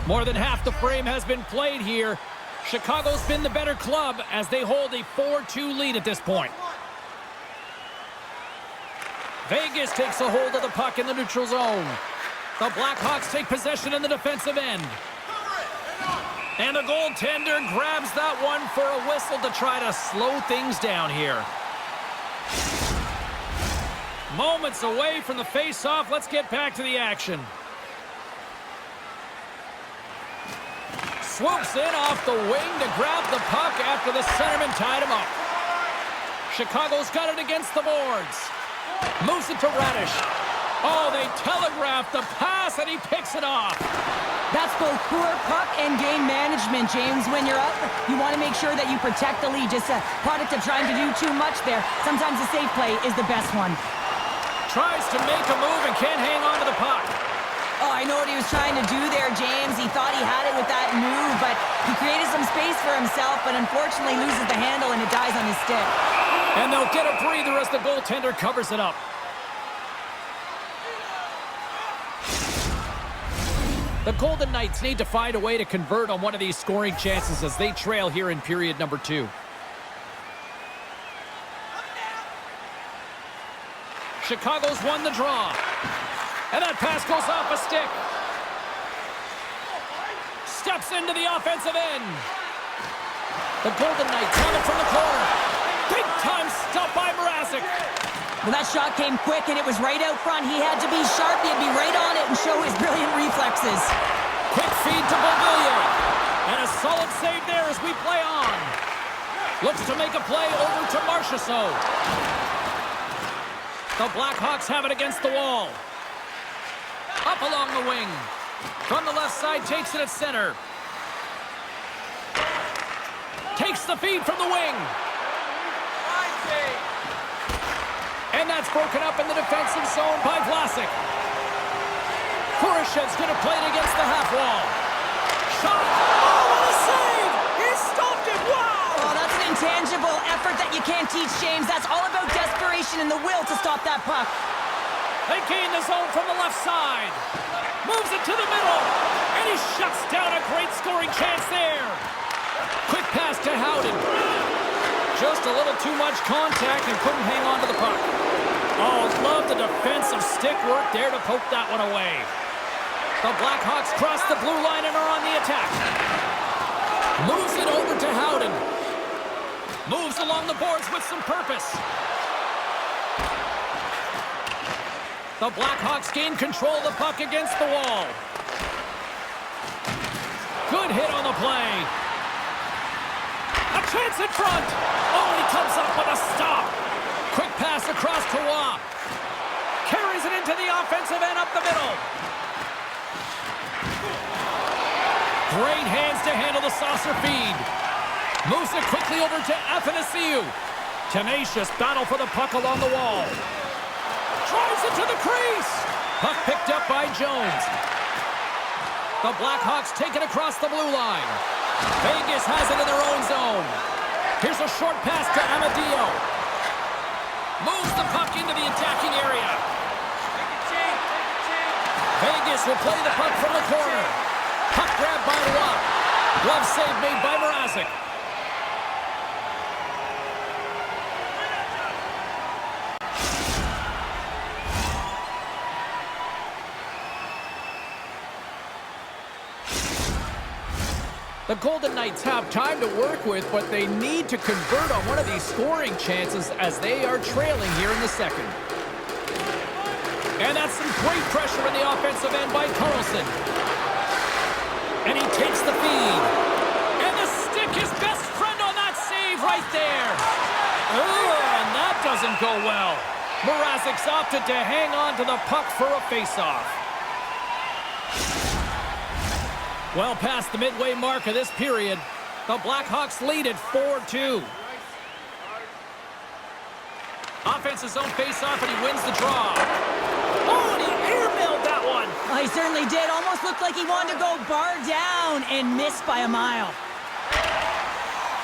More than half the frame has been played here. Chicago's been the better club as they hold a 4-2 lead at this point. Vegas takes a hold of the puck in the neutral zone. The Blackhawks take possession in the defensive end. And the goaltender grabs that one for a whistle to try to slow things down here. Moments away from the face-off. Let's get back to the action. Swoops in off the wing to grab the puck after the centerman tied him up. Chicago's got it against the boards. Moves it to Radish. Oh, they telegraphed the pass, and he picks it off. That's both poor puck and game management, James. When you're up, you want to make sure that you protect the lead. Just a product of trying to do too much there. Sometimes a safe play is the best one. Tries to make a move and can't hang on to the puck. Oh, I know what he was trying to do there, James. He thought he had it with that move, but he created some space for himself, but unfortunately loses the handle and it dies on his stick. And they'll get a breather as the goaltender covers it up. The Golden Knights need to find a way to convert on one of these scoring chances as they trail here in period number 2. Chicago's won the draw. And that pass goes off a stick. Steps into the offensive end. The Golden Knights have it from the corner. Big time stop by Mrazek. Well, that shot came quick, and it was right out front. He had to be sharp. He had to be right on it and show his brilliant reflexes. Quick feed to Beauvillier. And a solid save there as we play on. Looks to make a play over to Marchessault. The Blackhawks have it against the wall. Up along the wing. From the left side, takes it at center. Takes the feed from the wing. And that's broken up in the defensive zone by Vlasic. Kurashev's going to play it against the half wall. Shot. Oh, what a save! He stopped it. Wow! Oh, that's an intangible effort that you can't teach, James. That's all about desperation and the will to stop that puck. They gain the zone from the left side. Moves it to the middle. And he shuts down a great scoring chance there. Quick pass to Howden. Just a little too much contact and couldn't hang on to the puck. Oh, love the defensive stick work there to poke that one away. The Blackhawks cross the blue line and are on the attack. Moves it over to Howden. Moves along the boards with some purpose. The Blackhawks gain control of the puck against the wall. Good hit on the play. A chance in front. Oh, he comes up with a stop. Quick pass across to Waugh. Carries it into the offensive end up the middle. Great hands to handle the saucer feed. Moves it quickly over to Athanasiou. Tenacious battle for the puck along the wall. Drives it to the crease. Puck picked up by Jones. The Blackhawks take it across the blue line. Vegas has it in their own zone. Here's a short pass to Amadio. Moves the puck into the attacking area. Vegas will play the puck from the corner. Puck grab by Roy. Glove save made by Mrazek. The Golden Knights have time to work with, but they need to convert on one of these scoring chances as they are trailing here in the second. And that's some great pressure in the offensive end by Carlson. And he takes the feed. And the stick, his best friend on that save right there. Oh, and that doesn't go well. Mrazek's opted to hang on to the puck for a faceoff. Well past the midway mark of this period, the Blackhawks lead at 4-2. Offensive zone face-off, and he wins the draw. Oh, and he airmailed that one. Well, he certainly did. Almost looked like he wanted to go bar down and missed by a mile.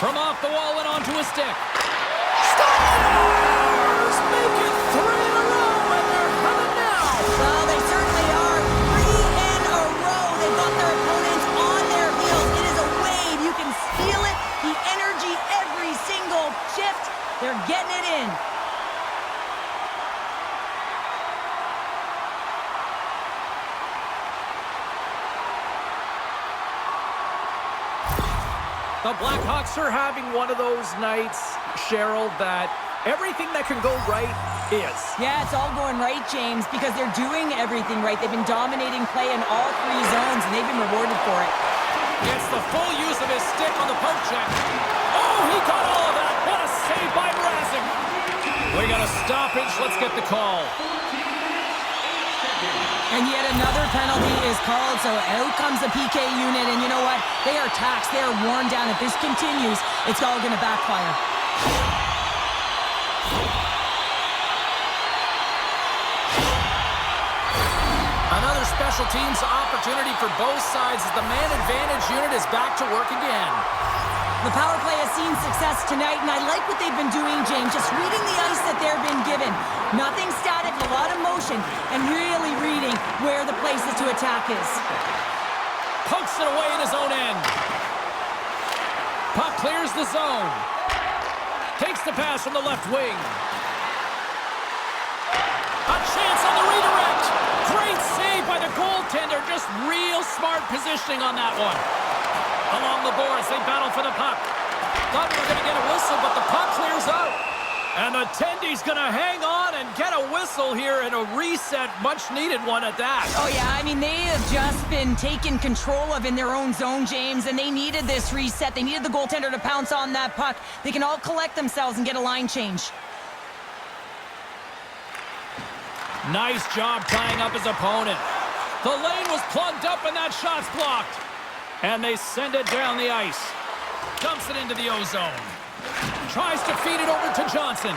From off the wall and onto a stick. Stars make it 3 in a row, and they're coming now. Well, they certainly are. 3 in a row. They've got their opponents on their heels. It is a wave. You can feel it. The energy every single shift. They're getting it in. The Blackhawks are having one of those nights, Cheryl, that everything that can go right is. Yeah, it's all going right, James, because they're doing everything right. They've been dominating play in all 3 zones, and they've been rewarded for it. Gets the full use of his stick on the poke check. Oh, he got all of that. What a save by Mrazek. We got a stoppage. Let's get the call. And yet another penalty is called, so out comes the PK unit, and you know what? They are taxed. They are worn down. If this continues, it's all going to backfire. Another special teams opportunity for both sides as the man advantage unit is back to work again. The power play has seen success tonight, and I like what they've been doing, James, just reading the ice that they're been given. Nothing static, a lot of motion, and really reading where the places to attack is. Pokes it away in his own end. Puck clears the zone. Takes the pass from the left wing. A chance on the redirect. Great save by the goaltender. Just real smart positioning on that one. Along the boards, they battle for the puck. Thought we were going to get a whistle, but the puck clears out. And the Tendy's going to hang on and get a whistle here and a reset, much-needed one at that. Oh, yeah, I mean, they have just been taken control of in their own zone, James, and they needed this reset. They needed the goaltender to pounce on that puck. They can all collect themselves and get a line change. Nice job tying up his opponent. The lane was plugged up and that shot's blocked. And they send it down the ice. Dumps it into the O-zone. Tries to feed it over to Johnson.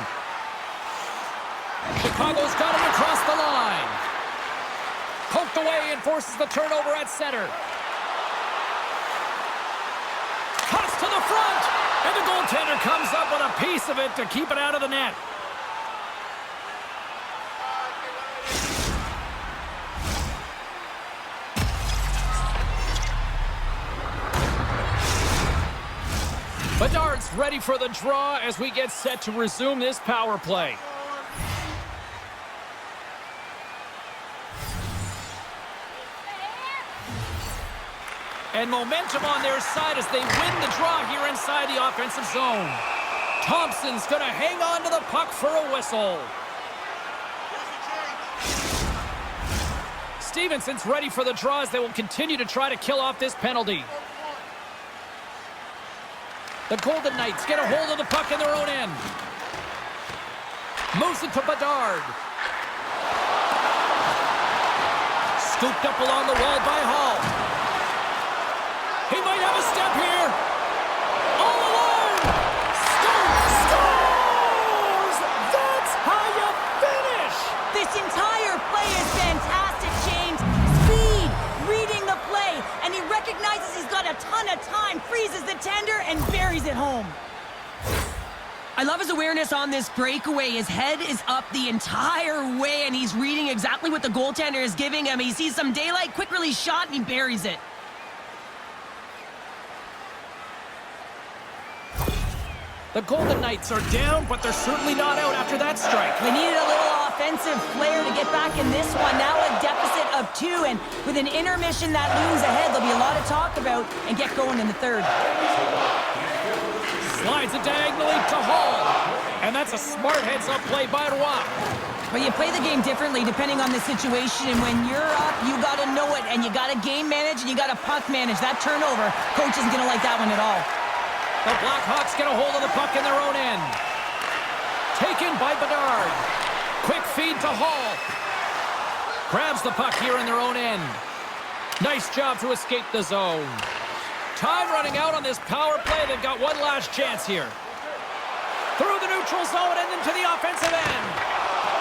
Chicago's got him across the line. Poked away and forces the turnover at center. Cuts to the front. And the goaltender comes up with a piece of it to keep it out of the net. Bedard's ready for the draw as we get set to resume this power play. And momentum on their side as they win the draw here inside the offensive zone. Thompson's going to hang on to the puck for a whistle. Stevenson's ready for the draw as they will continue to try to kill off this penalty. The Golden Knights get a hold of the puck in their own end. Moves it to Bedard. Scooped up along the wall by Hall. He might have a step here. All alone. Scores! That's how you finish! This entire play is fantastic, James. Speed, reading the play, and he recognizes he's got a ton of time, frees goaltender and buries it home. I love his awareness on this breakaway. His head is up the entire way, and he's reading exactly what the goaltender is giving him. He sees some daylight, quick release shot, and he buries it. The Golden Knights are down, but they're certainly not out after that strike. They needed a little offensive flair to get back in this one. Now a deficit of 2, and with an intermission that looms ahead, there'll be a lot to talk about and get going in the third. Slides it diagonally to Hall. And that's a smart heads-up play by Roy. But you play the game differently depending on the situation. And when you're up, you got to know it. And you got to game manage and you got to puck manage. That turnover, coach isn't going to like that one at all. The Blackhawks get a hold of the puck in their own end. Taken by Bedard. Quick feed to Hall. Grabs the puck here in their own end. Nice job to escape the zone. Time running out on this power play. They've got one last chance here. Through the neutral zone and into the offensive end.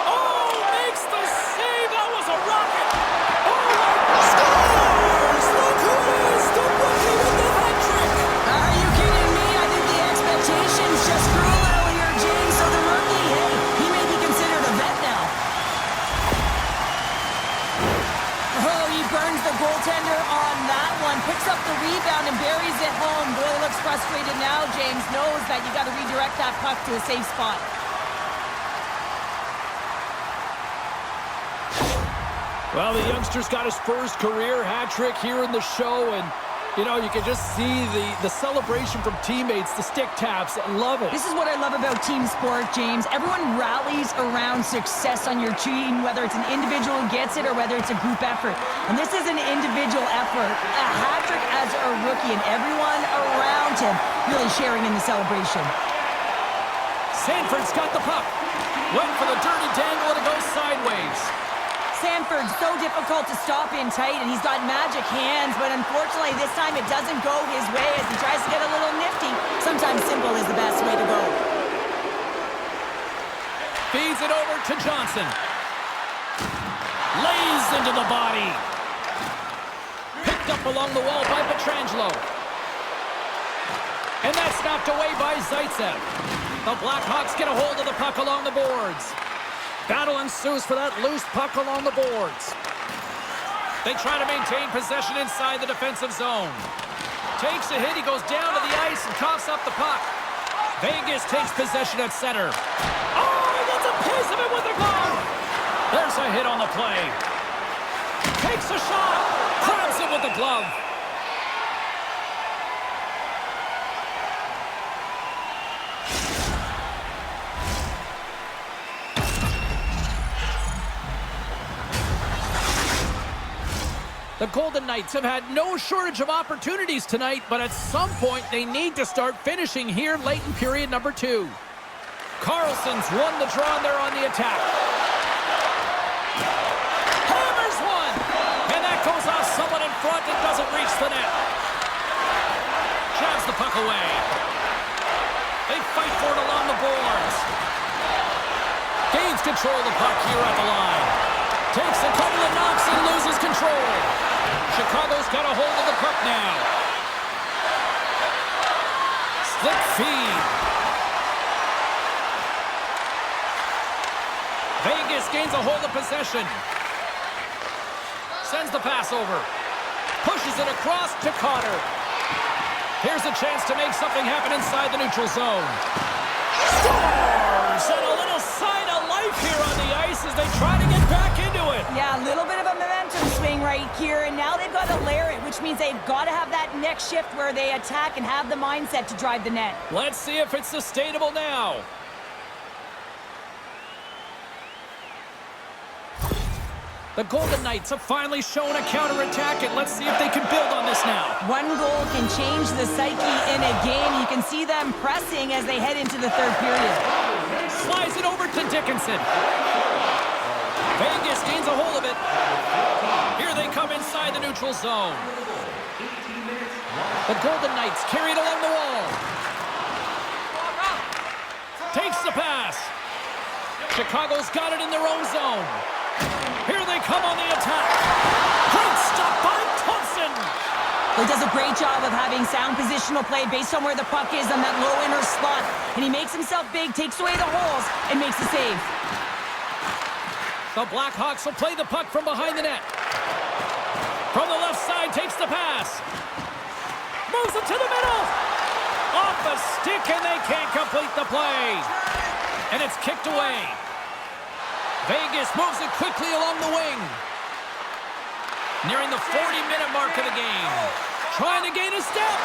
Oh, makes the save. That was a rocket. Oh, scores! Look who it is, the rookie with the hat trick. Are you kidding me? I think the expectations just grew a little here, James. So the rookie, hey, he may be considered a vet now. Oh, he burns the goaltender on that one. Picks up the rebound and buries it home. Boy, looks frustrated now. James knows that you got to redirect that puck to a safe spot. Well, the youngster's got his first career hat trick here in the show, and you know, you can just see the celebration from teammates, the stick taps. Love it. This is what I love about team sport, James. Everyone rallies around success on your team, whether it's an individual who gets it or whether it's a group effort. And this is an individual effort. A hat trick as a rookie, and everyone around him really sharing in the celebration. Sanford's got the puck. Went for the dirty dangle, and it goes sideways. Sanford's so difficult to stop in tight, and he's got magic hands, but unfortunately this time it doesn't go his way as he tries to get a little nifty. Sometimes simple is the best way to go. Feeds it over to Johnson. Lays into the body. Picked up along the wall by Pietrangelo. And that's knocked away by Zaitsev. The Blackhawks get a hold of the puck along the boards. Battle ensues for that loose puck along the boards. They try to maintain possession inside the defensive zone. Takes a hit, he goes down to the ice and coughs up the puck. Vegas takes possession at center. Oh, he gets a piece of it with the glove. There's a hit on the play. Takes a shot, grabs it with the glove. The Golden Knights have had no shortage of opportunities tonight, but at some point they need to start finishing here late in period number 2. Carlson's won the draw and they're on the attack. Hammers one! And that goes off someone in front and doesn't reach the net. Jabs the puck away. They fight for it along the boards. Gains control of the puck here at the line. Takes a couple of knocks and loses control. Chicago's got a hold of the puck now. Slip feed. Vegas gains a hold of possession. Sends the pass over. Pushes it across to Cotter. Here's a chance to make something happen inside the neutral zone. Scores! And a little sign of life here on the ice as they try to get back into it. Yeah, a little bit of a momentum swing right here, and now they've got to layer it, which means they've got to have that next shift where they attack and have the mindset to drive the net. Let's see if it's sustainable now. The Golden Knights have finally shown a counterattack, and let's see if they can build on this now. One goal can change the psyche in a game. You can see them pressing as they head into the third period. Slides it over to Dickinson. Vegas gains a hold of it. Here they come inside the neutral zone. The Golden Knights carry it along the wall. Takes the pass. Chicago's got it in their own zone. Here they come on the attack. Great stop by Thompson. Well, he does a great job of having sound positional play based on where the puck is on that low inner slot. And he makes himself big, takes away the holes, and makes the save. The Blackhawks will play the puck from behind the net. From the left side, takes the pass. Moves it to the middle. Off a stick, and they can't complete the play. And it's kicked away. Vegas moves it quickly along the wing. Nearing the 40-minute mark of the game. Trying to gain a step.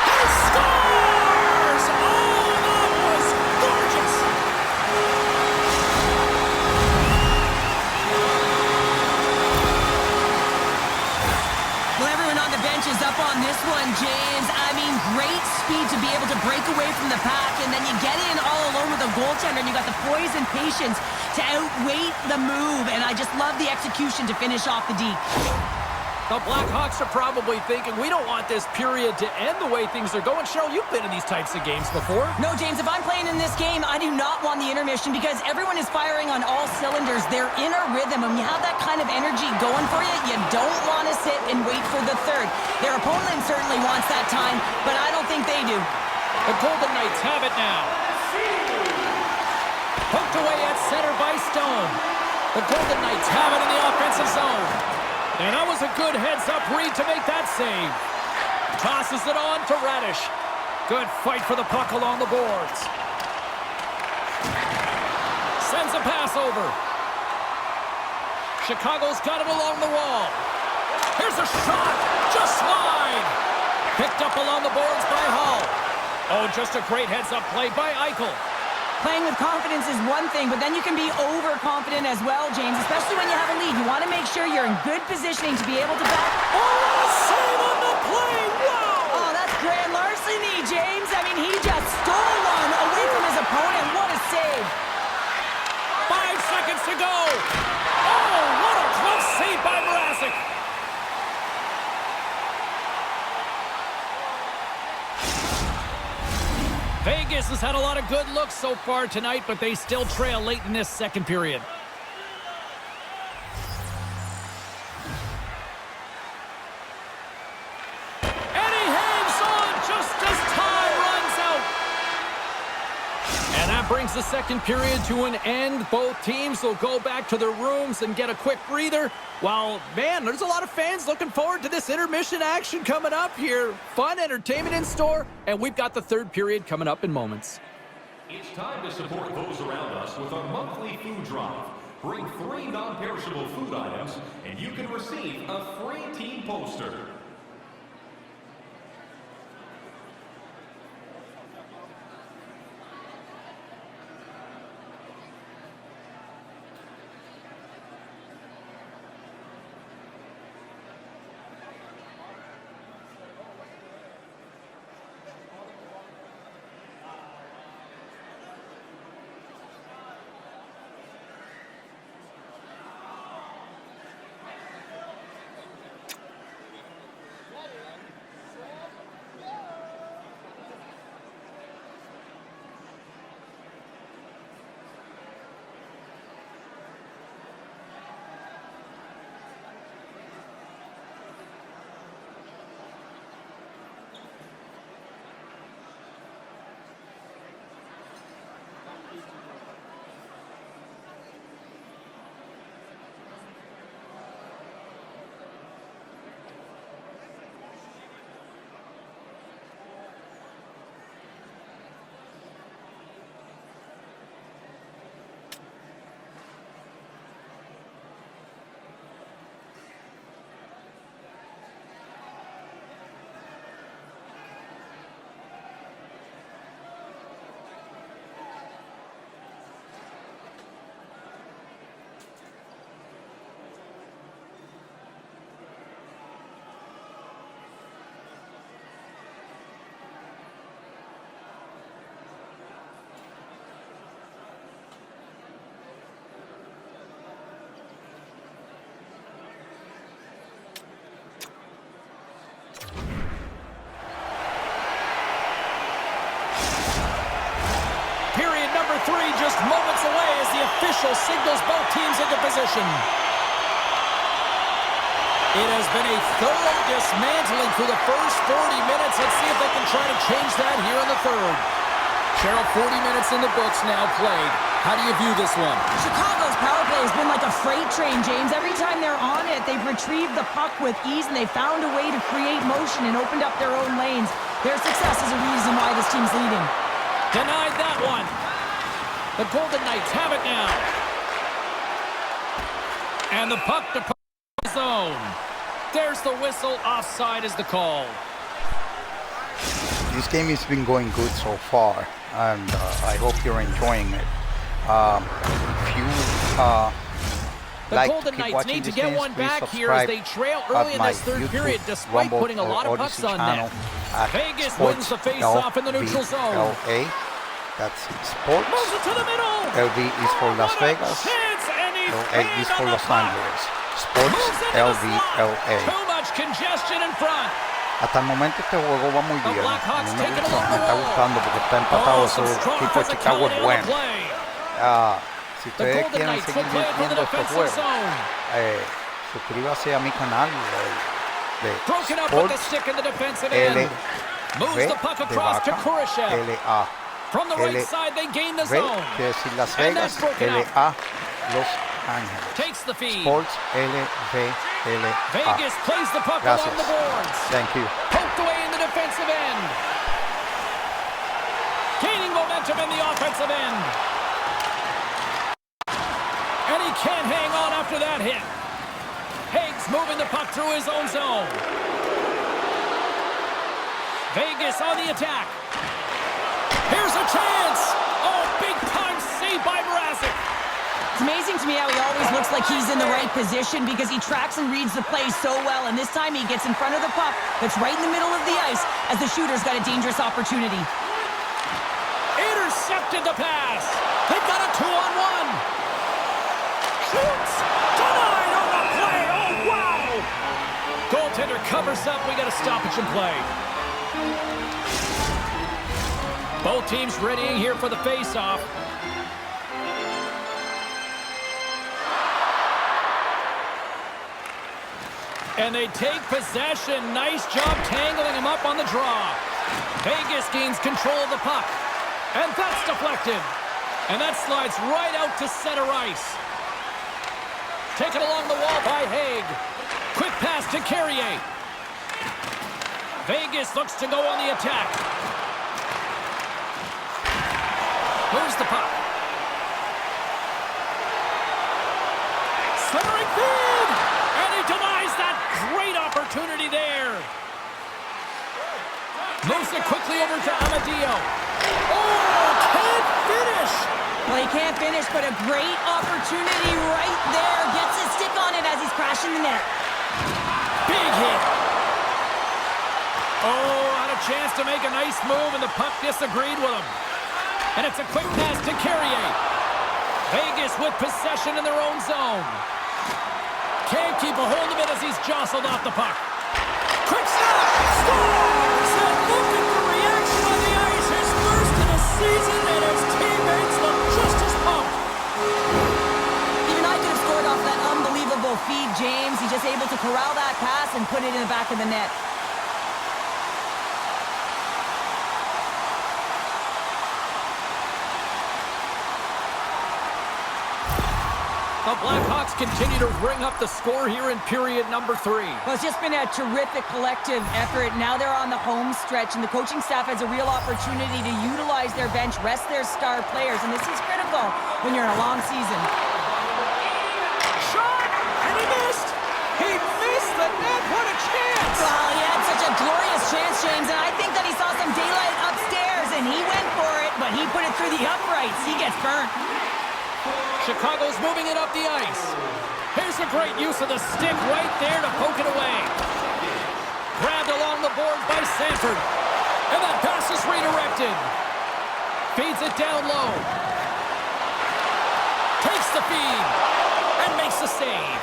He scores! Oh, that was gorgeous! Well, everyone on the bench is up on this one, James. I mean, great speed to be able to break away from the pack, and then you get in all alone with a goaltender, and you got the poise and patience to outweight the move, and I just love the execution to finish off the deke. The Blackhawks are probably thinking, we don't want this period to end the way things are going. Cheryl, you've been in these types of games before. No, James, if I'm playing in this game, I do not want the intermission because everyone is firing on all cylinders. They're in a rhythm, and when you have that kind of energy going for you, you don't want to sit and wait for the third. Their opponent certainly wants that time, but I don't think they do. The Golden Knights have it now. Poked away at center by Stone. The Golden Knights have it in the offensive zone. And that was a good heads-up read to make that save. Tosses it on to Radish. Good fight for the puck along the boards. Sends a pass over. Chicago's got it along the wall. Here's a shot. Just wide. Picked up along the boards by Hull. Oh, just a great heads-up play by Eichel. Playing with confidence is one thing, but then you can be overconfident as well, James, especially when you have a lead. You want to make sure you're in good positioning to be able to back. Oh, save on the play! Wow! Oh, that's grand larceny, James. I mean, he just stole one away from his opponent. What a save. 5 seconds to go. Oh, what a close save by Mrazek. Vegas has had a lot of good looks so far tonight, but they still trail late in this second period. And he hangs on just as time runs out. And that brings the second period to an end. Both teams will go back to their rooms and get a quick breather. While, man, there's a lot of fans looking forward to this intermission action coming up here. Fun entertainment in store, and we've got the third period coming up in moments. It's time to support those around us with our monthly food drive. Bring 3 non-perishable food items, and you can receive a free team poster. Number 3 just moments away as the official signals both teams into position. It has been a thorough dismantling through the first 40 minutes. Let's see if they can try to change that here in the third. Cheryl, 40 minutes in the books now played. How do you view this one? Chicago's power play has been like a freight train, James. Every time they're on it, they've retrieved the puck with ease, and they found a way to create motion and opened up their own lanes. Their success is a reason why this team's leading. Denied that one. The Golden Knights have it now. And the puck to the zone. There's the whistle. Offside is the call. This game has been going good so far, and I hope you're enjoying it. If you The like Golden to keep Knights watching need to these get games, one please back here as subscribe they trail at early in my this third YouTube, period, despite Rumble, putting a lot or of pucks Odyssey on channel net. at Vegas Sports wins the face-off in the neutral zone. LA. That's Sports. Moves it to the middle. LV is for Las What a Vegas. chance, and he's LA is pinned for on the Los puck. Angeles. Sports Moves into the LV slot. LA. Too much congestion in front. Hasta el momento este juego va muy The bien. A Blackhawks mí me taking gusta, along me the está wall. gustando porque está empatado. Ese Strong equipo de offensive Chicago coming es down the bueno. play. Si The ustedes Golden quieren Knights will seguir play it from the viendo estos defensive juegos, zone. suscríbase a mi canal de Broken up with the Sports stick in the defensive end. Moves LV the puck de across to vaca, Kurashev. LA. From the right LV side, they gain the zone. quiere decir Las And Vegas, that's broken up. LA, Los Ángeles. Takes the feed. Sports LV, LA. Vegas plays the puck Gracias. along the boards. Thank you. Poked away in the defensive end. Gaining momentum in the offensive end. And he can't hang on after that hit. Hague's moving the puck through his own zone. Vegas on the attack. Here's a chance. Oh, big-time save by Mrazek. It's amazing to me how he always looks like he's in the right position because he tracks and reads the play so well, and this time he gets in front of the puck that's right in the middle of the ice as the shooter's got a dangerous opportunity. Intercepted the pass. They've got a 2-on-1. Shoots. Denied on the play. Oh, wow. Goaltender covers up. We got a stoppage in play. Both teams readying here for the face-off. And they take possession. Nice job tangling him up on the draw. Vegas gains control of the puck. And that's deflected. And that slides right out to center ice. Taken along the wall by Hague. Quick pass to Carrier. Vegas looks to go on the attack. Moves the puck. Centering feed! And he denies that great opportunity there. Moves it quickly over to Amadio. Oh, can't finish! Well, he can't finish, but a great opportunity right there. Gets his stick on it as he's crashing the net. Big hit. Oh, had a chance to make a nice move, and the puck disagreed with him. And it's a quick pass to Carrier. Vegas with possession in their own zone. Can't keep a hold of it as he's jostled off the puck. Quick snap! Scores! And look at the reaction on the ice. His first in a season, and his teammates look just as pumped. Even I could have scored off that unbelievable feed, James. He's just able to corral that pass and put it in the back of the net. The Blackhawks continue to ring up the score here in period number 3. Well, it's just been a terrific collective effort. Now they're on the home stretch, and the coaching staff has a real opportunity to utilize their bench, rest their star players, and this is critical when you're in a long season. Shot! And he missed! He missed the net! What a chance! Well, he had such a glorious chance, James, and I think that he saw some daylight upstairs, and he went for it, but he put it through the uprights. He gets burnt. Chicago's moving it up the ice. Here's a great use of the stick right there to poke it away. Grabbed along the boards by Sanford. And that pass is redirected. Feeds it down low. Takes the feed. And makes the save.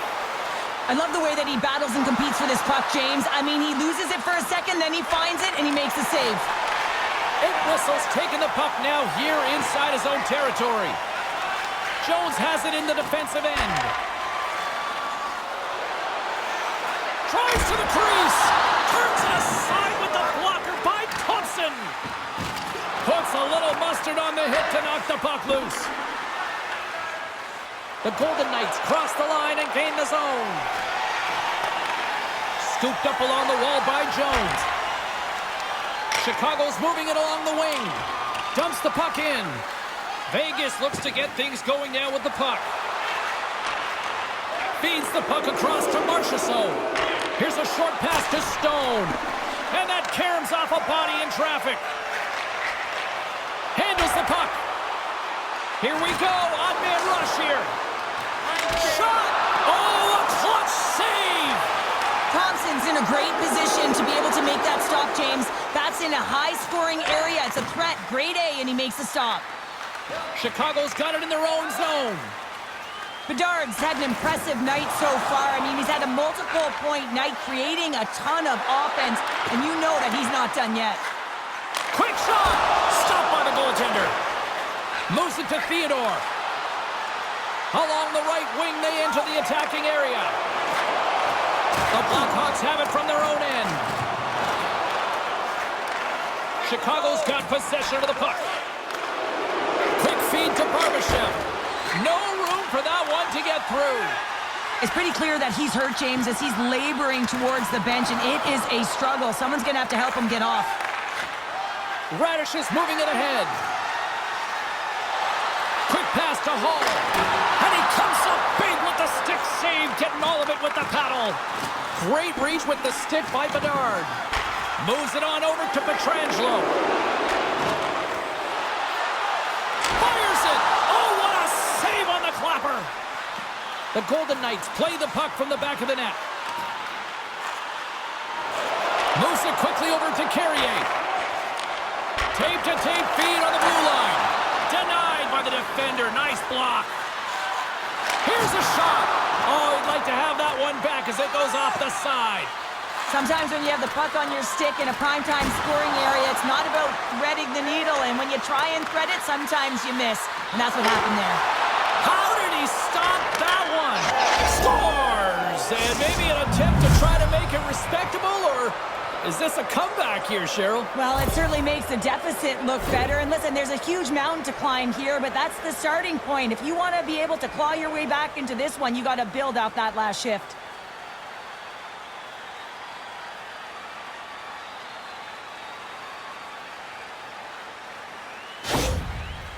I love the way that he battles and competes for this puck, James. I mean, he loses it for a second, then he finds it, and he makes the save. It whistles, taking the puck now here inside his own territory. Jones has it in the defensive end. Drives to the crease. Turns it aside with the blocker by Thompson. Puts a little mustard on the hit to knock the puck loose. The Golden Knights cross the line and gain the zone. Scooped up along the wall by Jones. Chicago's moving it along the wing. Dumps the puck in. Vegas looks to get things going now with the puck. Feeds the puck across to Marchessault. Here's a short pass to Stone. And that caroms off a body in traffic. Handles the puck. Here we go. Odd man rush here. Shot! Oh, a clutch save! Thompson's in a great position to be able to make that stop, James. That's in a high-scoring area. It's a threat. Grade A, and he makes the stop. Chicago's got it in their own zone. Bedard's had an impressive night so far. I mean, he's had a multiple-point night, creating a ton of offense, and you know that he's not done yet. Quick shot! Stopped by the goaltender. Moves it to Theodore. Along the right wing, they enter the attacking area. The Blackhawks have it from their own end. Chicago's got possession of the puck. Quick feed to Barbashev. No room for that one to get through. It's pretty clear that he's hurt, James, as he's laboring towards the bench, and it is a struggle. Someone's going to have to help him get off. Radish is moving it ahead. Quick pass to Hall. And he comes up big with the stick save, getting all of it with the paddle. Great reach with the stick by Bedard. Moves it on over to Pietrangelo. Fires it! Oh, what a save on the clapper! The Golden Knights play the puck from the back of the net. Moves it quickly over to Carrier. Tape-to-tape feed on the blue line. Denied by the defender. Nice block. Here's a shot. Oh, he'd like to have that one back as it goes off the side. Sometimes when you have the puck on your stick in a primetime scoring area, it's not about threading the needle, and when you try and thread it, sometimes you miss. And that's what happened there. How did he stop that one? Scores! And maybe an attempt to try to make it respectable, or is this a comeback here, Cheryl? Well, it certainly makes the deficit look better. And listen, there's a huge mountain to climb here, but that's the starting point. If you want to be able to claw your way back into this one, you got to build out that last shift.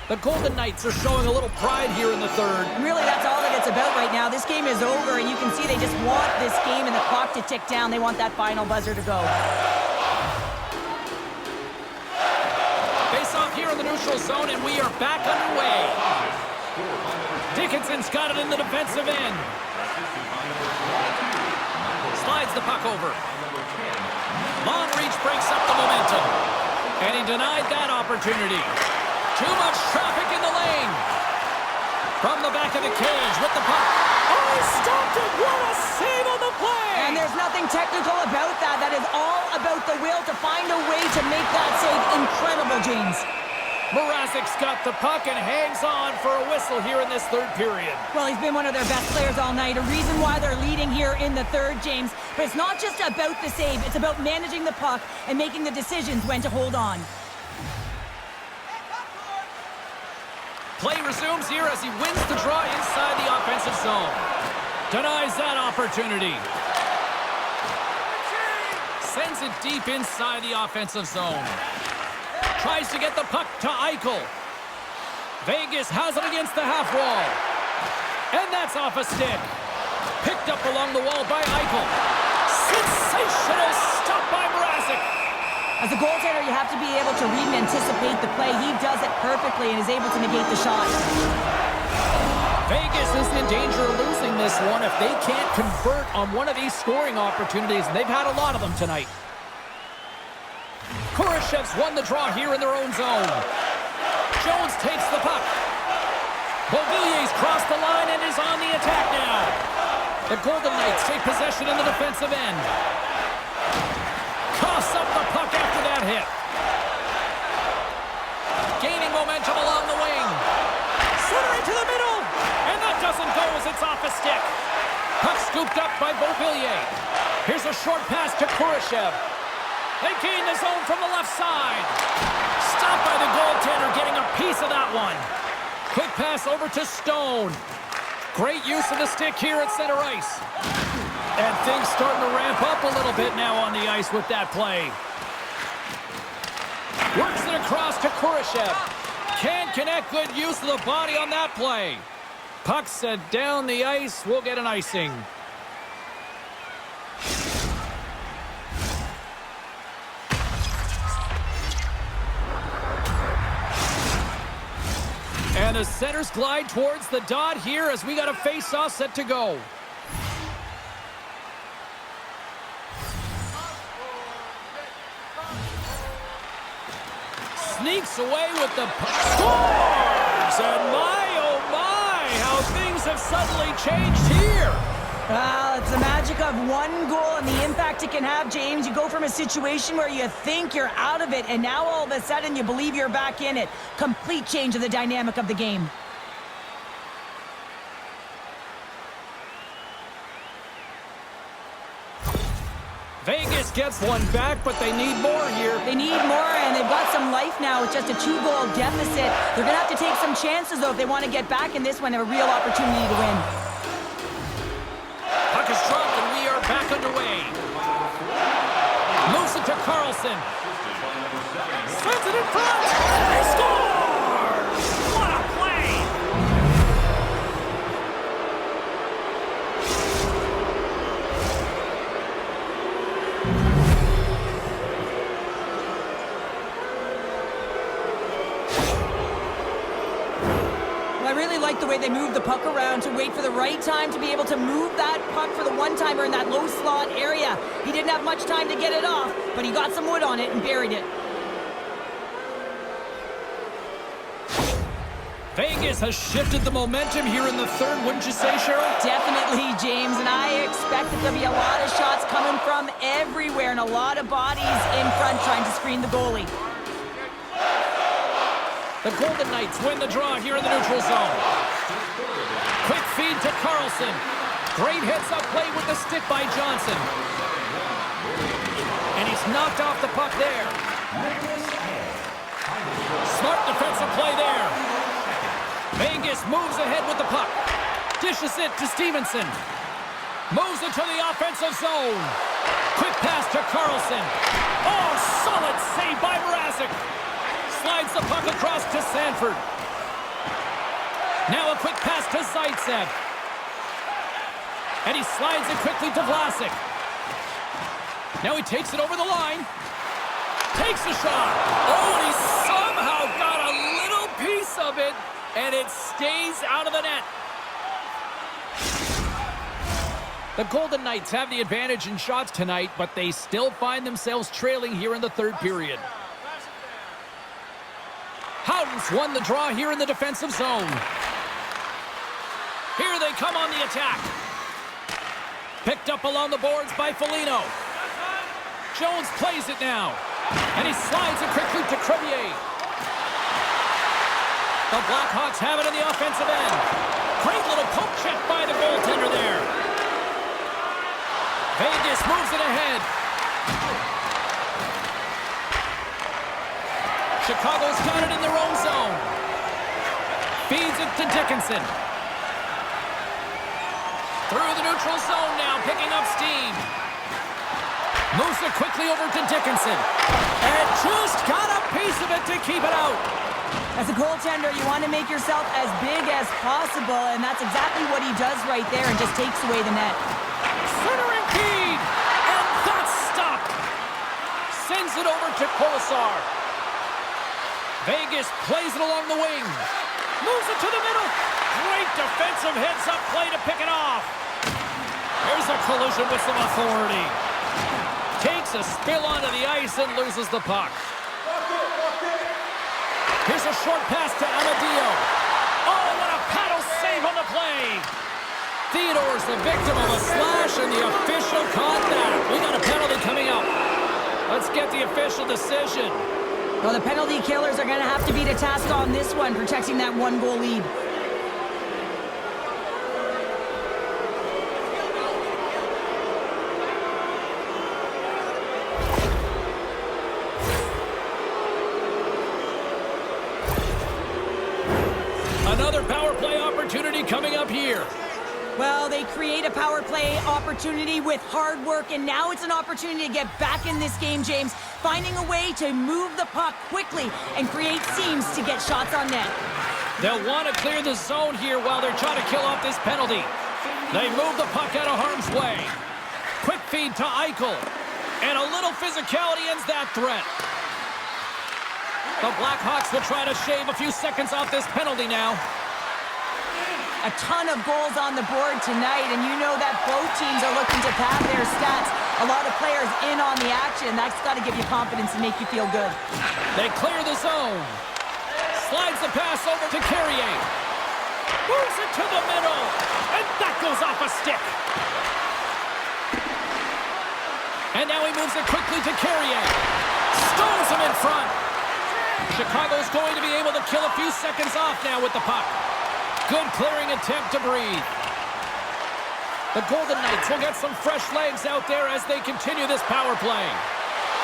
The Golden Knights are showing a little pride here in the third. And really, that's all that it's about right now. This game is over, and you can see they just want this game and the clock to tick down. They want that final buzzer to go. Face off here in the neutral zone, and we are back underway. Dickinson's got it in the defensive end. Slides the puck over. Long reach breaks up the momentum. And he denied that opportunity. Too much traffic in the lane. From the back of the cage with the puck. Oh, he stopped it. What a save on the play. And there's nothing technical about that. That is all about the will to find a way to make that save incredible, James. Mrazek's got the puck and hangs on for a whistle here in this third period. Well, he's been one of their best players all night. A reason why they're leading here in the third, James. But it's not just about the save. It's about managing the puck and making the decisions when to hold on. Play resumes here as he wins the draw inside the offensive zone. Denies that opportunity. Sends it deep inside the offensive zone. Tries to get the puck to Eichel. Vegas has it against the half wall. And that's off a stick. Picked up along the wall by Eichel. Sensational stop by Mrazek. As a goaltender, you have to be able to read and anticipate the play. He does it perfectly and is able to negate the shot. Vegas is in danger of losing this one if they can't convert on one of these scoring opportunities, and they've had a lot of them tonight. Kurashev's won the draw here in their own zone. Jones takes the puck. Beauvillier's crossed the line and is on the attack now. The Golden Knights take possession in the defensive end. Coughs up the puck after that hit. Gaining momentum along the wing. Centering to the middle. And that doesn't go as it's off a stick. Puck scooped up by Beauvillier. Here's a short pass to Kurashev. They gain the zone from the left side. Stopped by the goaltender, getting a piece of that one. Quick pass over to Stone. Great use of the stick here at center ice. And things starting to ramp up a little bit now on the ice with that play. Works it across to Kurashev. Can't connect. Good use of the body on that play. Puck sent down the ice. We'll get an icing. And the centers glide towards the dot here as we got a face-off set to go. Sneaks away with the puck. Scores! And my, oh my, how things have suddenly changed here. Well, it's the magic of one goal and the impact it can have, James. You go from a situation where you think you're out of it, and now all of a sudden you believe you're back in it. Complete change of the dynamic of the game. Vegas gets one back, but they need more here. They need more, and they've got some life now with just a 2-goal deficit. They're going to have to take some chances, though, if they want to get back in this one, have a real opportunity to win. Puck is dropped, and we are back underway. Moves it to Carlson. Sends it in front. He scores! What a play! I really like the way they move the puck around to wait for the right time to be able to move that puck for the one-timer in that low slot area. He didn't have much time to get it off, but he got some wood on it and buried it. Vegas has shifted the momentum here in the third, wouldn't you say, Cheryl? Definitely, James, and I expect that there'll be a lot of shots coming from everywhere and a lot of bodies in front trying to screen the goalie. The Golden Knights win the draw here in the neutral zone. Quick feed to Carlson. Great heads-up play with the stick by Johnson. And he's knocked off the puck there. Smart defensive play there. Vegas moves ahead with the puck. Dishes it to Stevenson. Moves into the offensive zone. Quick pass to Carlson. Oh, solid save by Mrazek. Slides the puck across to Sanford. Now a quick pass to Zaitsev. And he slides it quickly to Vlasic. Now he takes it over the line. Takes a shot. Oh, and he somehow got a little piece of it, and it stays out of the net. The Golden Knights have the advantage in shots tonight, but they still find themselves trailing here in the third period. Howden's won the draw here in the defensive zone. Here they come on the attack. Picked up along the boards by Foligno. Jones plays it now. And he slides it quickly to Crevier. The Blackhawks have it in the offensive end. Great little poke check by the goaltender there. Vegas moves it ahead. Chicago's got it in their own zone. Feeds it to Dickinson. Through the neutral zone now, picking up steam. Moves it quickly over to Dickinson. And just got a piece of it to keep it out. As a goaltender, you want to make yourself as big as possible, and that's exactly what he does right there and just takes away the net. Centering feed. And that's stopped. Sends it over to Kolasar. Vegas plays it along the wing. Moves it to the middle. Great defensive heads-up play to pick it off. There's a collision with some authority. Takes a spill onto the ice and loses the puck. Here's a short pass to Amadio. Oh, what a paddle save on the play. Theodore's the victim of a slash, and the official caught that. We got a penalty coming up. Let's get the official decision. Well, the penalty killers are going to have to be to task on this one, protecting that 1-goal lead. power play opportunity coming up here. Well, they create a power play opportunity with hard work, and now it's an opportunity to get back in this game, James. Finding a way to move the puck quickly and create seams to get shots on net. They'll want to clear the zone here while they're trying to kill off this penalty. They move the puck out of harm's way. Quick feed to Eichel. And a little physicality ends that threat. The Blackhawks will try to shave a few seconds off this penalty now. A ton of goals on the board tonight, and you know that both teams are looking to pad their stats. A lot of players in on the action. That's got to give you confidence and make you feel good. They clear the zone. Slides the pass over to Carrier. Moves it to the middle. And that goes off a stick. And now he moves it quickly to Carrier. Stones him in front. Chicago's going to be able to kill a few seconds off now with the puck. Good clearing attempt to breathe. The Golden Knights will get some fresh legs out there as they continue this power play.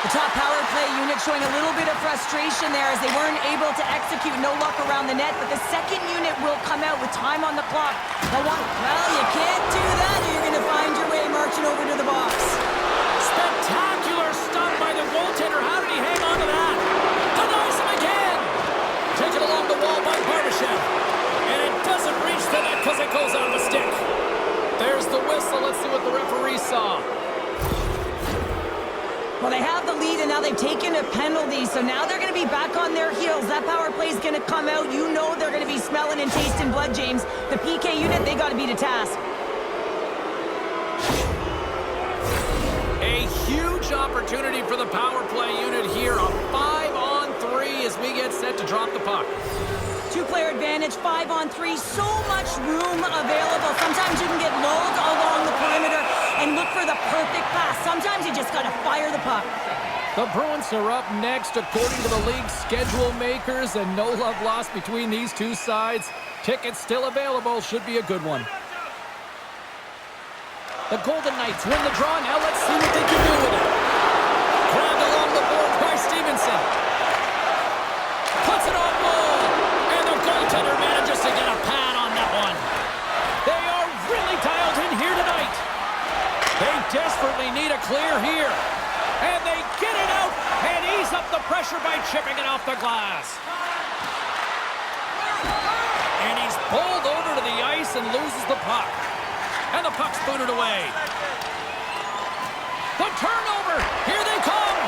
The top power play unit showing a little bit of frustration there as they weren't able to execute. No luck around the net, but the second unit will come out with time on the clock. Well, you can't do that or you're going to find your way marching over to the box. Spectacular stop by the goaltender. How did he hang on to that? Denies him again. Taken along the wall by Barbashev. And it doesn't reach the net because it goes off a stick. There's the whistle. Let's see what the referee saw. Well, they have the lead, and now they've taken a penalty, so now they're going to be back on their heels. That power play is going to come out. You know they're going to be smelling and tasting blood, James. The PK unit, they got to be to task. A huge opportunity for the power play unit here. A 5-on-3 as we get set to drop the puck. Two-player advantage, 5-on-3, so much room available. Sometimes you can get lulled along the perimeter and look for the perfect pass. Sometimes you just got to fire the puck. The Bruins are up next according to the league's schedule makers, and no love lost between these two sides. Tickets still available. Should be a good one. The Golden Knights win the draw. Now let's see what they can do with it. Grabbed along the boards by Stevenson. Puts it on goal. And the goaltender manages to get a pad on that one. They are really dialed in here tonight. They desperately need a clear here. And they get it out and ease up the pressure by chipping it off the glass. And he's bowled over to the ice and loses the puck. And the puck's booted away. The turnover. Here they come.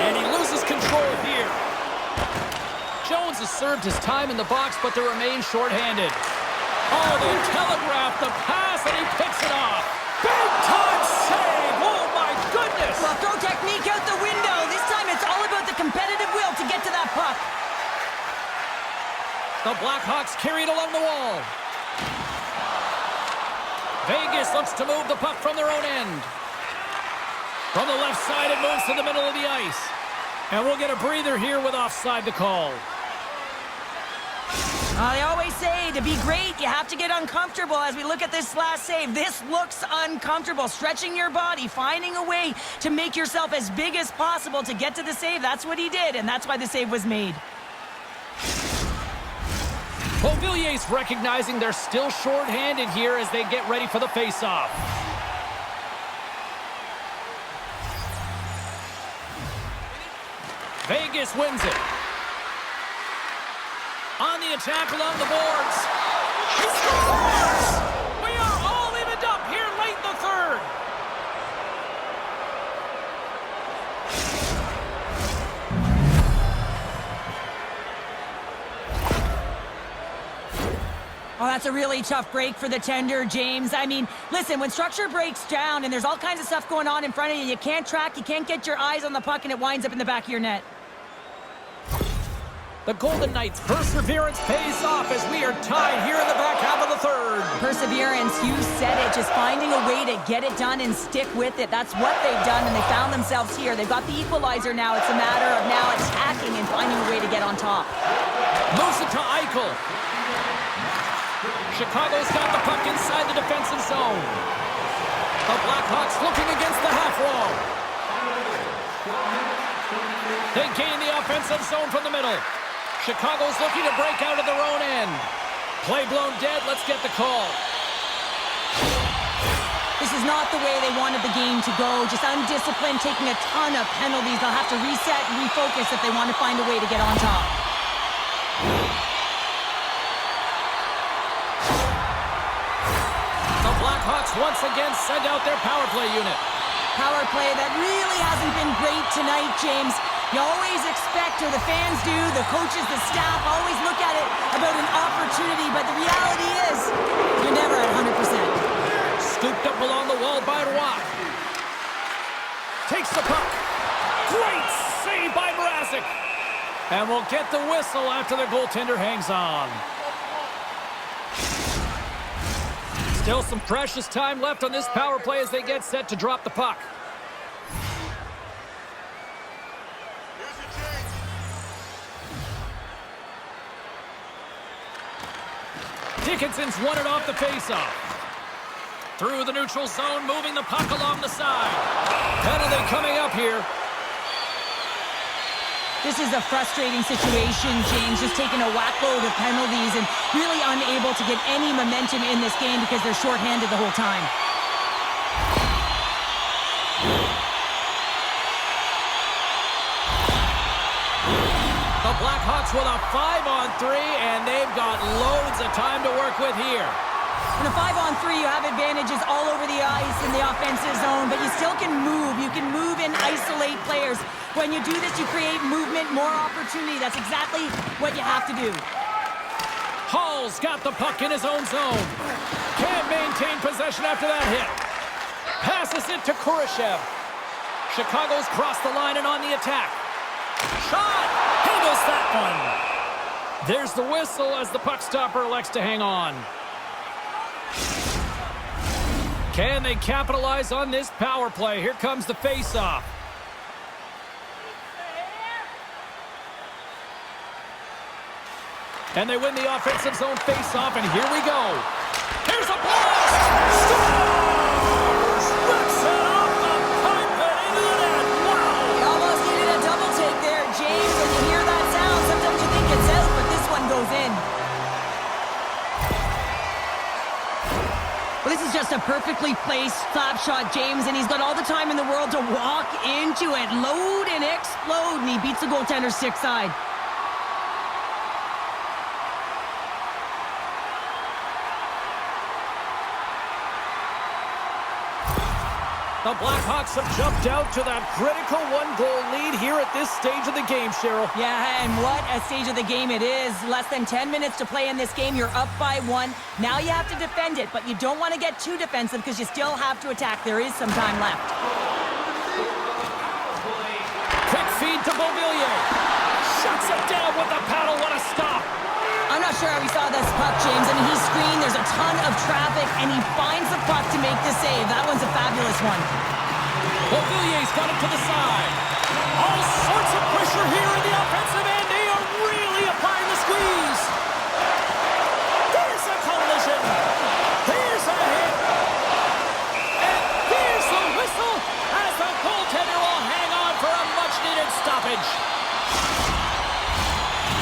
And he loses control here. Jones has served his time in the box, but they remain shorthanded. Oh, they telegraph the pass, and he picks it off. Big time save. Oh, my goodness. Well, throw technique out the window. This time it's all about the competitive will to get to that puck. The Blackhawks carry it along the wall. Vegas looks to move the puck from their own end. From the left side, it moves to the middle of the ice. And we'll get a breather here with offside to call. They always say to be great, you have to get uncomfortable. As we look at this last save, this looks uncomfortable. Stretching your body, finding a way to make yourself as big as possible to get to the save. That's what he did, and that's why the save was made. Beauvillier's recognizing they're still short-handed here as they get ready for the face-off. Vegas wins it. On the attack along the boards. He scores! We are all evened up here late in the third. Oh, that's a really tough break for the tender, James. I mean, listen, when structure breaks down and there's all kinds of stuff going on in front of you, you can't track, you can't get your eyes on the puck, and it winds up in the back of your net. The Golden Knights' perseverance pays off as we are tied here in the back half of the third. Perseverance, you said it, just finding a way to get it done and stick with it. That's what they've done, and they found themselves here. They've got the equalizer now. It's a matter of now attacking and finding a way to get on top. Moves it to Eichel. Chicago's got the puck inside the defensive zone. The Blackhawks looking against the half wall. They gain the offensive zone from the middle. Chicago's looking to break out of their own end. Play blown dead. Let's get the call. This is not the way they wanted the game to go. Just undisciplined, taking a ton of penalties. They'll have to reset and refocus if they want to find a way to get on top. The Blackhawks once again send out their power play unit. Power play that really hasn't been great tonight, James. You always expect, or the fans do, the coaches, the staff always look at it about an opportunity, but the reality is you're never at 100%. Scooped up along the wall by Roy. Takes the puck. Great save by Mrazek. And we'll get the whistle after the goaltender hangs on. Still some precious time left on this power play as they get set to drop the puck. Dickinson's won it off the faceoff. Through the neutral zone, moving the puck along the side. Penalty coming up here. This is a frustrating situation, James, just taking a whack load of penalties and really unable to get any momentum in this game because they're shorthanded the whole time. The Blackhawks with a 5-on-3, and they've got loads of time to work with here. In a 5-on-3, you have advantages all over the ice in the offensive zone, but you still can move. You can move and isolate players. When you do this, you create movement, more opportunity. That's exactly what you have to do. Hall's got the puck in his own zone. Can't maintain possession after that hit. Passes it to Kurashev. Chicago's crossed the line and on the attack. Shot! Handles that one. There's the whistle as the puck stopper elects to hang on. Can they capitalize on this power play? Here comes the face-off. And they win the offensive zone face-off, and here we go. Here's a blast! Scores! Rips it off the pipe and into the net. Wow! You almost needed a double take there, James. When you hear that sound, sometimes you think it's out, but this one goes in. Well, this is just a perfectly placed slap shot, James, and he's got all the time in the world to walk into it, load and explode, and he beats the goaltender's stick side. The Blackhawks have jumped out to that critical one-goal lead here at this stage of the game, Cheryl. Yeah, and what a stage of the game it is. Less than 10 minutes to play in this game. You're up by 1. Now you have to defend it, but you don't want to get too defensive because you still have to attack. There is some time left. Quick feed to Beauvillier. Shuts it down with the paddle. What a stop. I'm not sure how he saw this puck, James. I mean, he's screened. There's a ton of traffic, and he finds the puck to make the save. That one's a fabulous one. Beauvillier's got it to the side. All sorts of pressure here in the offensive end. They are really applying the squeeze. There's a collision. Here's a hit. And there's the whistle as the goaltender will hang on for a much-needed stoppage.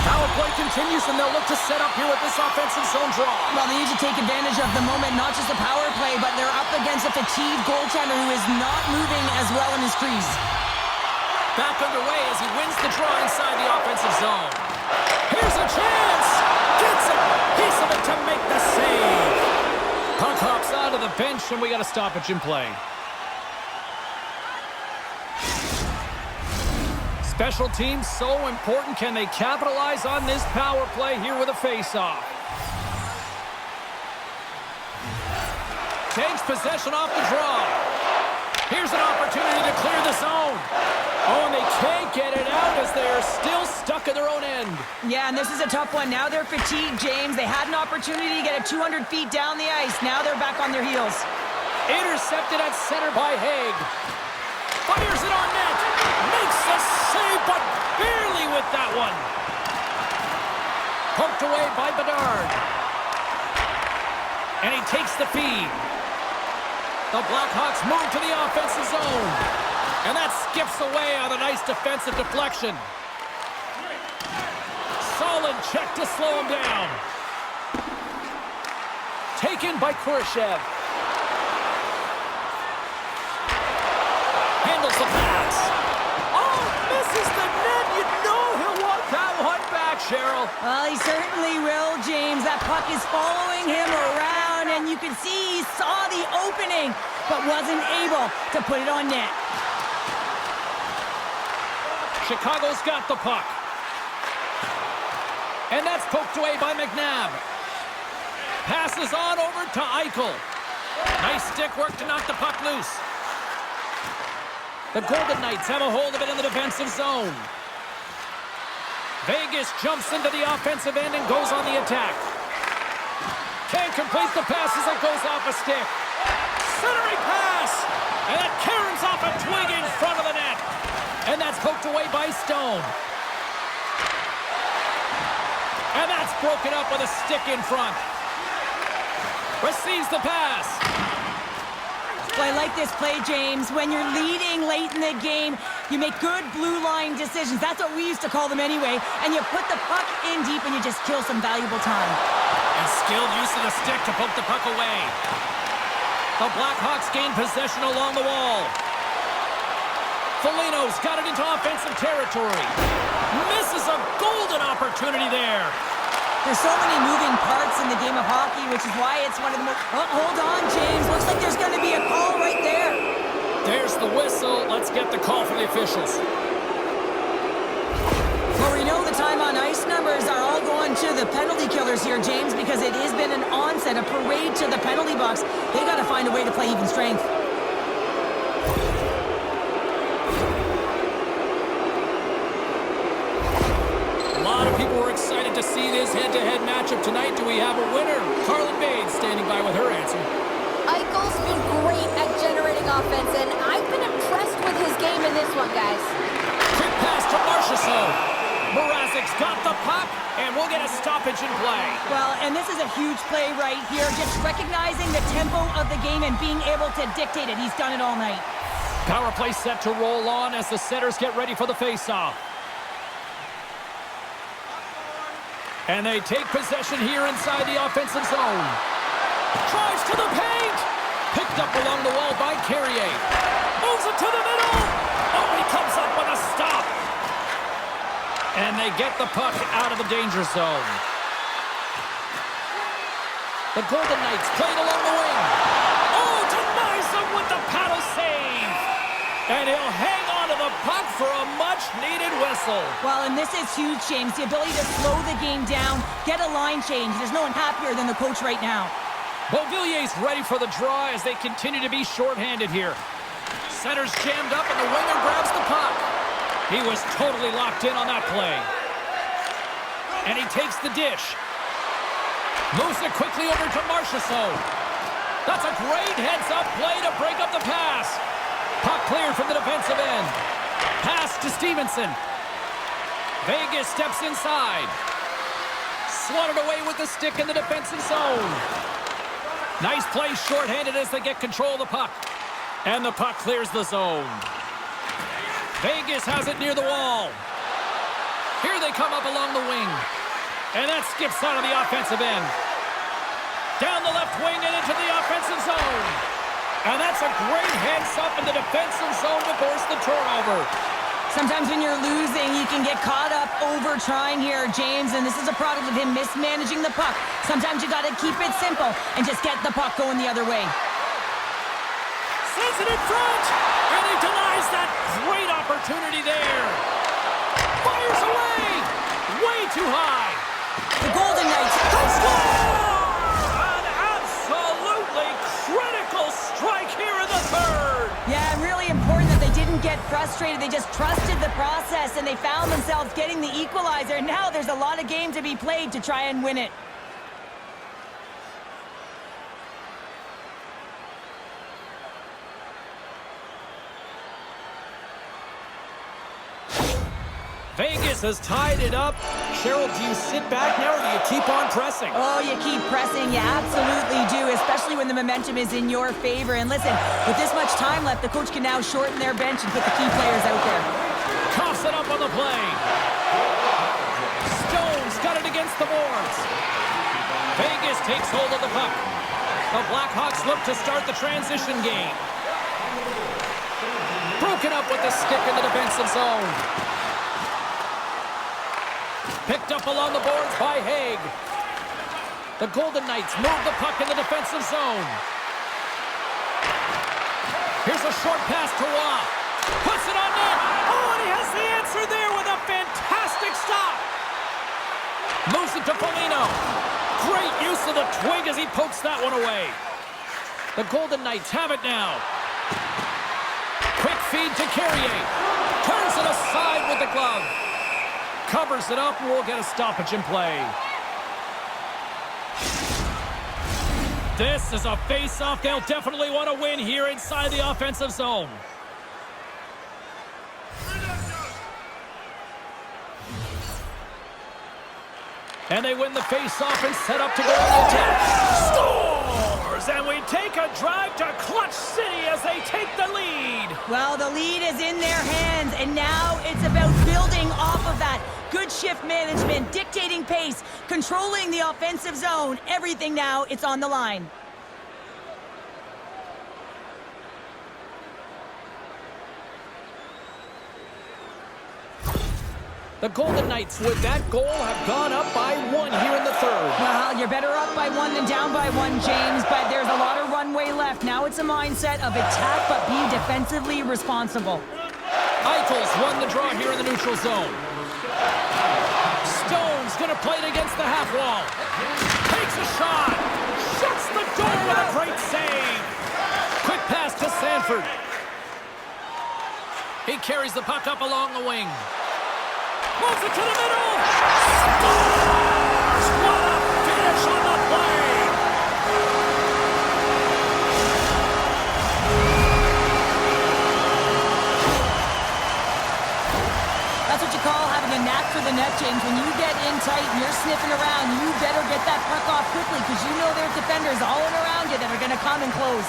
Power play continues, and they'll look to set up here with this offensive zone draw. Well, they need to take advantage of the moment, not just the power play, but they're up against a fatigued goaltender who is not moving as well in his crease. Back underway as he wins the draw inside the offensive zone. Here's a chance! Gets a piece of it to make the save. Puck hops out of the bench, and we got a stoppage in play. Special teams so important. Can they capitalize on this power play here with a face-off? Takes possession off the draw. Here's an opportunity to clear the zone. Oh, and they can't get it out as they are still stuck in their own end. Yeah, and this is a tough one. Now they're fatigued, James. They had an opportunity to get it 200 feet down the ice. Now they're back on their heels. Intercepted at center by Haig. Fires it on net. Makes the save, but barely with that one. Poked away by Bedard. And he takes the feed. The Blackhawks move to the offensive zone. And that skips away on a nice defensive deflection. Solid Good check to slow him down. Taken by Khrushchev. Handles the pass. Oh, misses the net. You know he'll want that one back, Cheryl. Well, he certainly will, James. That puck is following him around, and you can see he saw the opening, but wasn't able to put it on net. Chicago's got the puck. And that's poked away by McNabb. Passes on over to Eichel. Nice stick work to knock the puck loose. The Golden Knights have a hold of it in the defensive zone. Vegas jumps into the offensive end and goes on the attack. Can't complete the pass as it goes off a stick. Centering pass! And it caroms off a twig in front of the net. And that's poked away by Stone. And that's broken up with a stick in front. Receives the pass. Well, I like this play, James. When you're leading late in the game, you make good blue line decisions. That's what we used to call them anyway. And you put the puck in deep and you just kill some valuable time. And skilled use of the stick to poke the puck away. The Blackhawks gain possession along the wall. Foligno's got it into offensive territory. Misses a golden opportunity there. There's so many moving parts in the game of hockey, which is why it's one of the most... Oh, hold on, James. Looks like there's going to be a call right there. There's the whistle. Let's get the call from the officials. Well, we know the time on ice numbers are all going to the penalty killers here, James, because it has been an onset, a parade to the penalty box. They got to find a way to play even strength. People were excited to see this head-to-head matchup tonight. Do we have a winner? Carlin Bain standing by with her answer. Eichel's been great at generating offense, and I've been impressed with his game in this one, guys. Quick pass to Marchessault. Mrazek's got the puck, and we'll get a stoppage in play. Well, and this is a huge play right here, just recognizing the tempo of the game and being able to dictate it. He's done it all night. Power play set to roll on as the setters get ready for the face-off. And they take possession here inside the offensive zone. Drives to the paint. Picked up along the wall by Carrier. Moves it to the middle. Oh, he comes up with a stop. And they get the puck out of the danger zone. The Golden Knights played along the wing. Oh, denies them with the paddle save. And he'll hang on to the puck for a much-needed whistle. Well, and this is huge, James. The ability to slow the game down, get a line change. There's no one happier than the coach right now. Beauvillier's ready for the draw as they continue to be shorthanded here. Center's jammed up and the winger grabs the puck. He was totally locked in on that play. And he takes the dish. Moves it quickly over to Marchessault. That's a great heads-up play to break up the pass. Puck cleared from the defensive end. Pass to Stevenson. Vegas steps inside. Swatted away with the stick in the defensive zone. Nice play shorthanded as they get control of the puck. And the puck clears the zone. Vegas has it near the wall. Here they come up along the wing. And that skips out of the offensive end. Down the left wing and into the offensive zone. And that's a great heads-up in the defensive zone to force the turnover. Sometimes when you're losing, you can get caught up over trying here, James, and this is a product of him mismanaging the puck. Sometimes you got to keep it simple and just get the puck going the other way. Sends it in front, and he denies that great opportunity there. Fires away, way too high. The Golden Knights Score! An absolutely critical strike here in the third. Yeah, really important that they didn't get frustrated. They just trusted the process, and they found themselves getting the equalizer. Now there's a lot of game to be played to try and win it. Vegas has tied it up. Cheryl, do you sit back now or do you keep on pressing? Oh, you keep pressing. You absolutely do, especially when the momentum is in your favor. And listen, with this much time left, the coach can now shorten their bench and put the key players out there. Toss it up on the play. Stone's got it again. the boards. Vegas takes hold of the puck. The Blackhawks look to start the transition game. Broken up with the stick in the defensive zone. Picked up along the boards by Haig. The Golden Knights move the puck in the defensive zone. Here's a short pass to Waugh. Puts it on net. Oh, and he has the answer there with a fantastic stop. Moves it to Foligno. Great use of the twig as he pokes that one away. The Golden Knights have it now. Quick feed to Carrier. Turns it aside with the glove. Covers it up and we'll get a stoppage in play. This is a face-off they'll definitely want to win here inside the offensive zone. And they win the face-off and set up to go on the attack. Scores! And we take a drive to Clutch City as they take the lead. Well, the lead is in their hands, and now it's about building off of that. Good shift management, dictating pace, controlling the offensive zone. Everything now, it's on the line. The Golden Knights, with that goal, have gone up by 1 here in the third. Well, you're better up by 1 than down by 1, James, but there's a lot of runway left. Now it's a mindset of attack, but be defensively responsible. Eichel's won the draw here in the neutral zone. Stone's going to play it against the half wall. Takes a shot. Shuts the door with a great save. Quick pass to Sanford. He carries the puck up along the wing. Moves it to the middle. Scores! What a finish on the play. That's what you call having a knack for the net, James. When you get in tight and you're sniffing around, you better get that puck off quickly because you know there's defenders all around you that are going to come and close.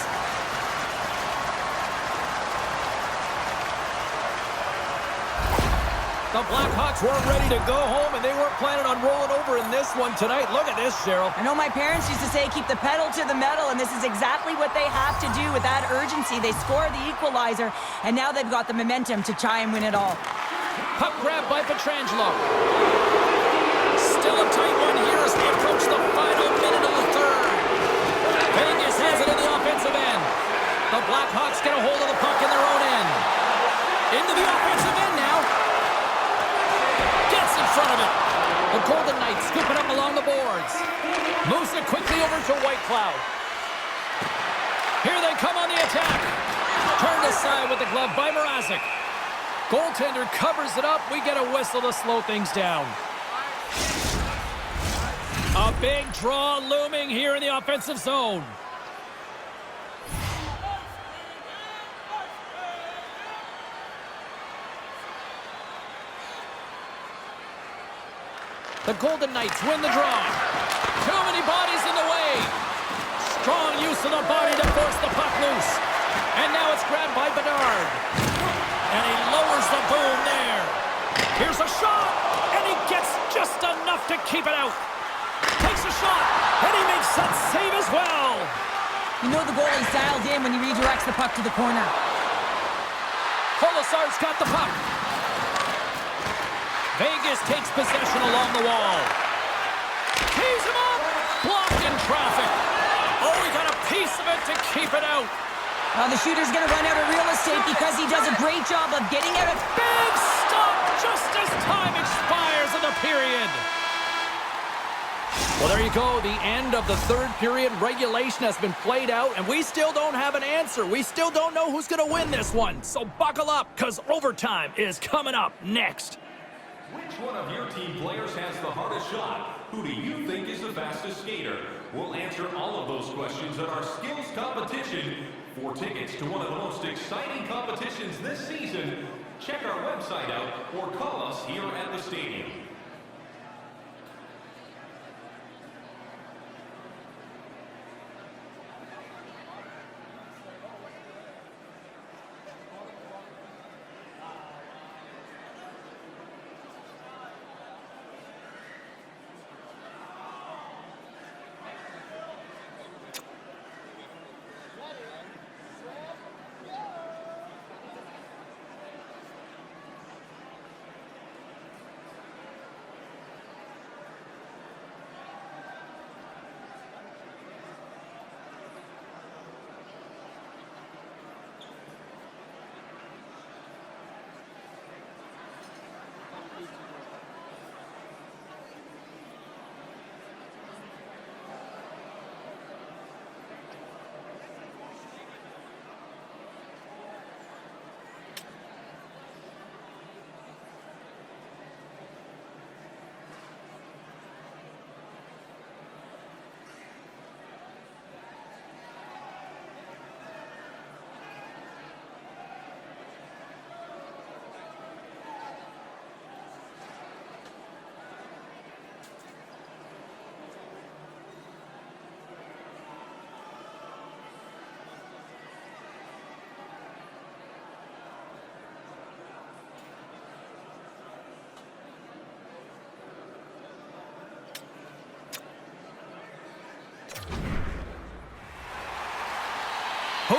The Blackhawks weren't ready to go home, and they weren't planning on rolling over in this one tonight. Look at this, Cheryl. I know my parents used to say keep the pedal to the metal, and this is exactly what they have to do with that urgency. They score the equalizer, and now they've got the momentum to try and win it all. Puck grab by Pietrangelo. Still a tight one here as we approach the final minute of the third. Vegas has it in the offensive end. The Blackhawks get a hold of the puck in their own end. Into the offensive end now. Gets in front of it. The Golden Knights scoop it up along the boards. Moves it quickly over to Whitecloud. Here they come on the attack. Turned aside with the glove by Mrazek. Goaltender covers it up. We get a whistle to slow things down. A big draw looming here in the offensive zone. The Golden Knights win the draw. Too many bodies in the way. Strong use of the body to force the puck loose. And now it's grabbed by Bedard. And he lowers the boom there. Here's a shot. And he gets just enough to keep it out. Takes a shot. And he makes that save as well. You know the goalie's dialed in when he redirects the puck to the corner. Colasar's got the puck. Vegas takes possession along the wall. Tees him up. Blocked in traffic. Oh, he got a piece of it to keep it out. Well, the shooter's going to run out of real estate because he does a great job of getting out of... Big stop just as time expires in the period. Well, there you go. The end of the third period. Regulation has been played out, and we still don't have an answer. We still don't know who's going to win this one. So buckle up, because overtime is coming up next. Which one of your team players has the hardest shot? Who do you think is the fastest skater? We'll answer all of those questions at our skills competition. For tickets to one of the most exciting competitions this season, check our website out or call us here at the stadium.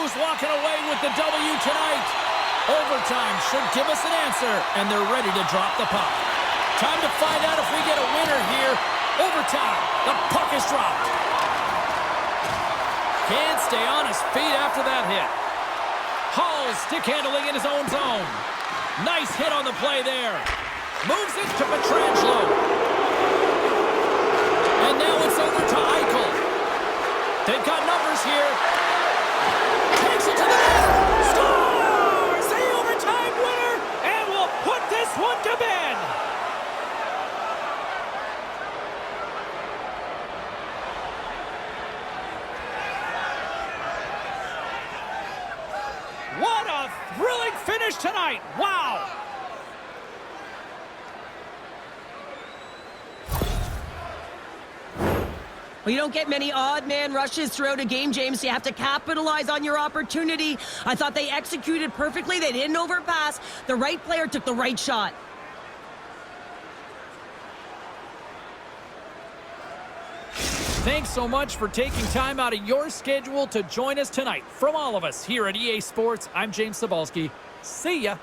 who's walking away with the W tonight? Overtime should give us an answer, and they're ready to drop the puck. Time to find out if we get a winner here. Overtime. The puck is dropped. Can't stay on his feet after that hit. Hall stick handling in his own zone. Nice hit on the play there. Moves it to Pietrangelo. And now it's over to Eichel. They've got numbers here. Takes it to the net. Scores! The overtime winner, and we'll put this one to bed. What a thrilling finish tonight. Wow. Well, you don't get many odd man rushes throughout a game, James. You have to capitalize on your opportunity. I thought they executed perfectly. They didn't overpass. The right player took the right shot. Thanks so much for taking time out of your schedule to join us tonight. From all of us here at EA Sports, I'm James Cebulski. See ya.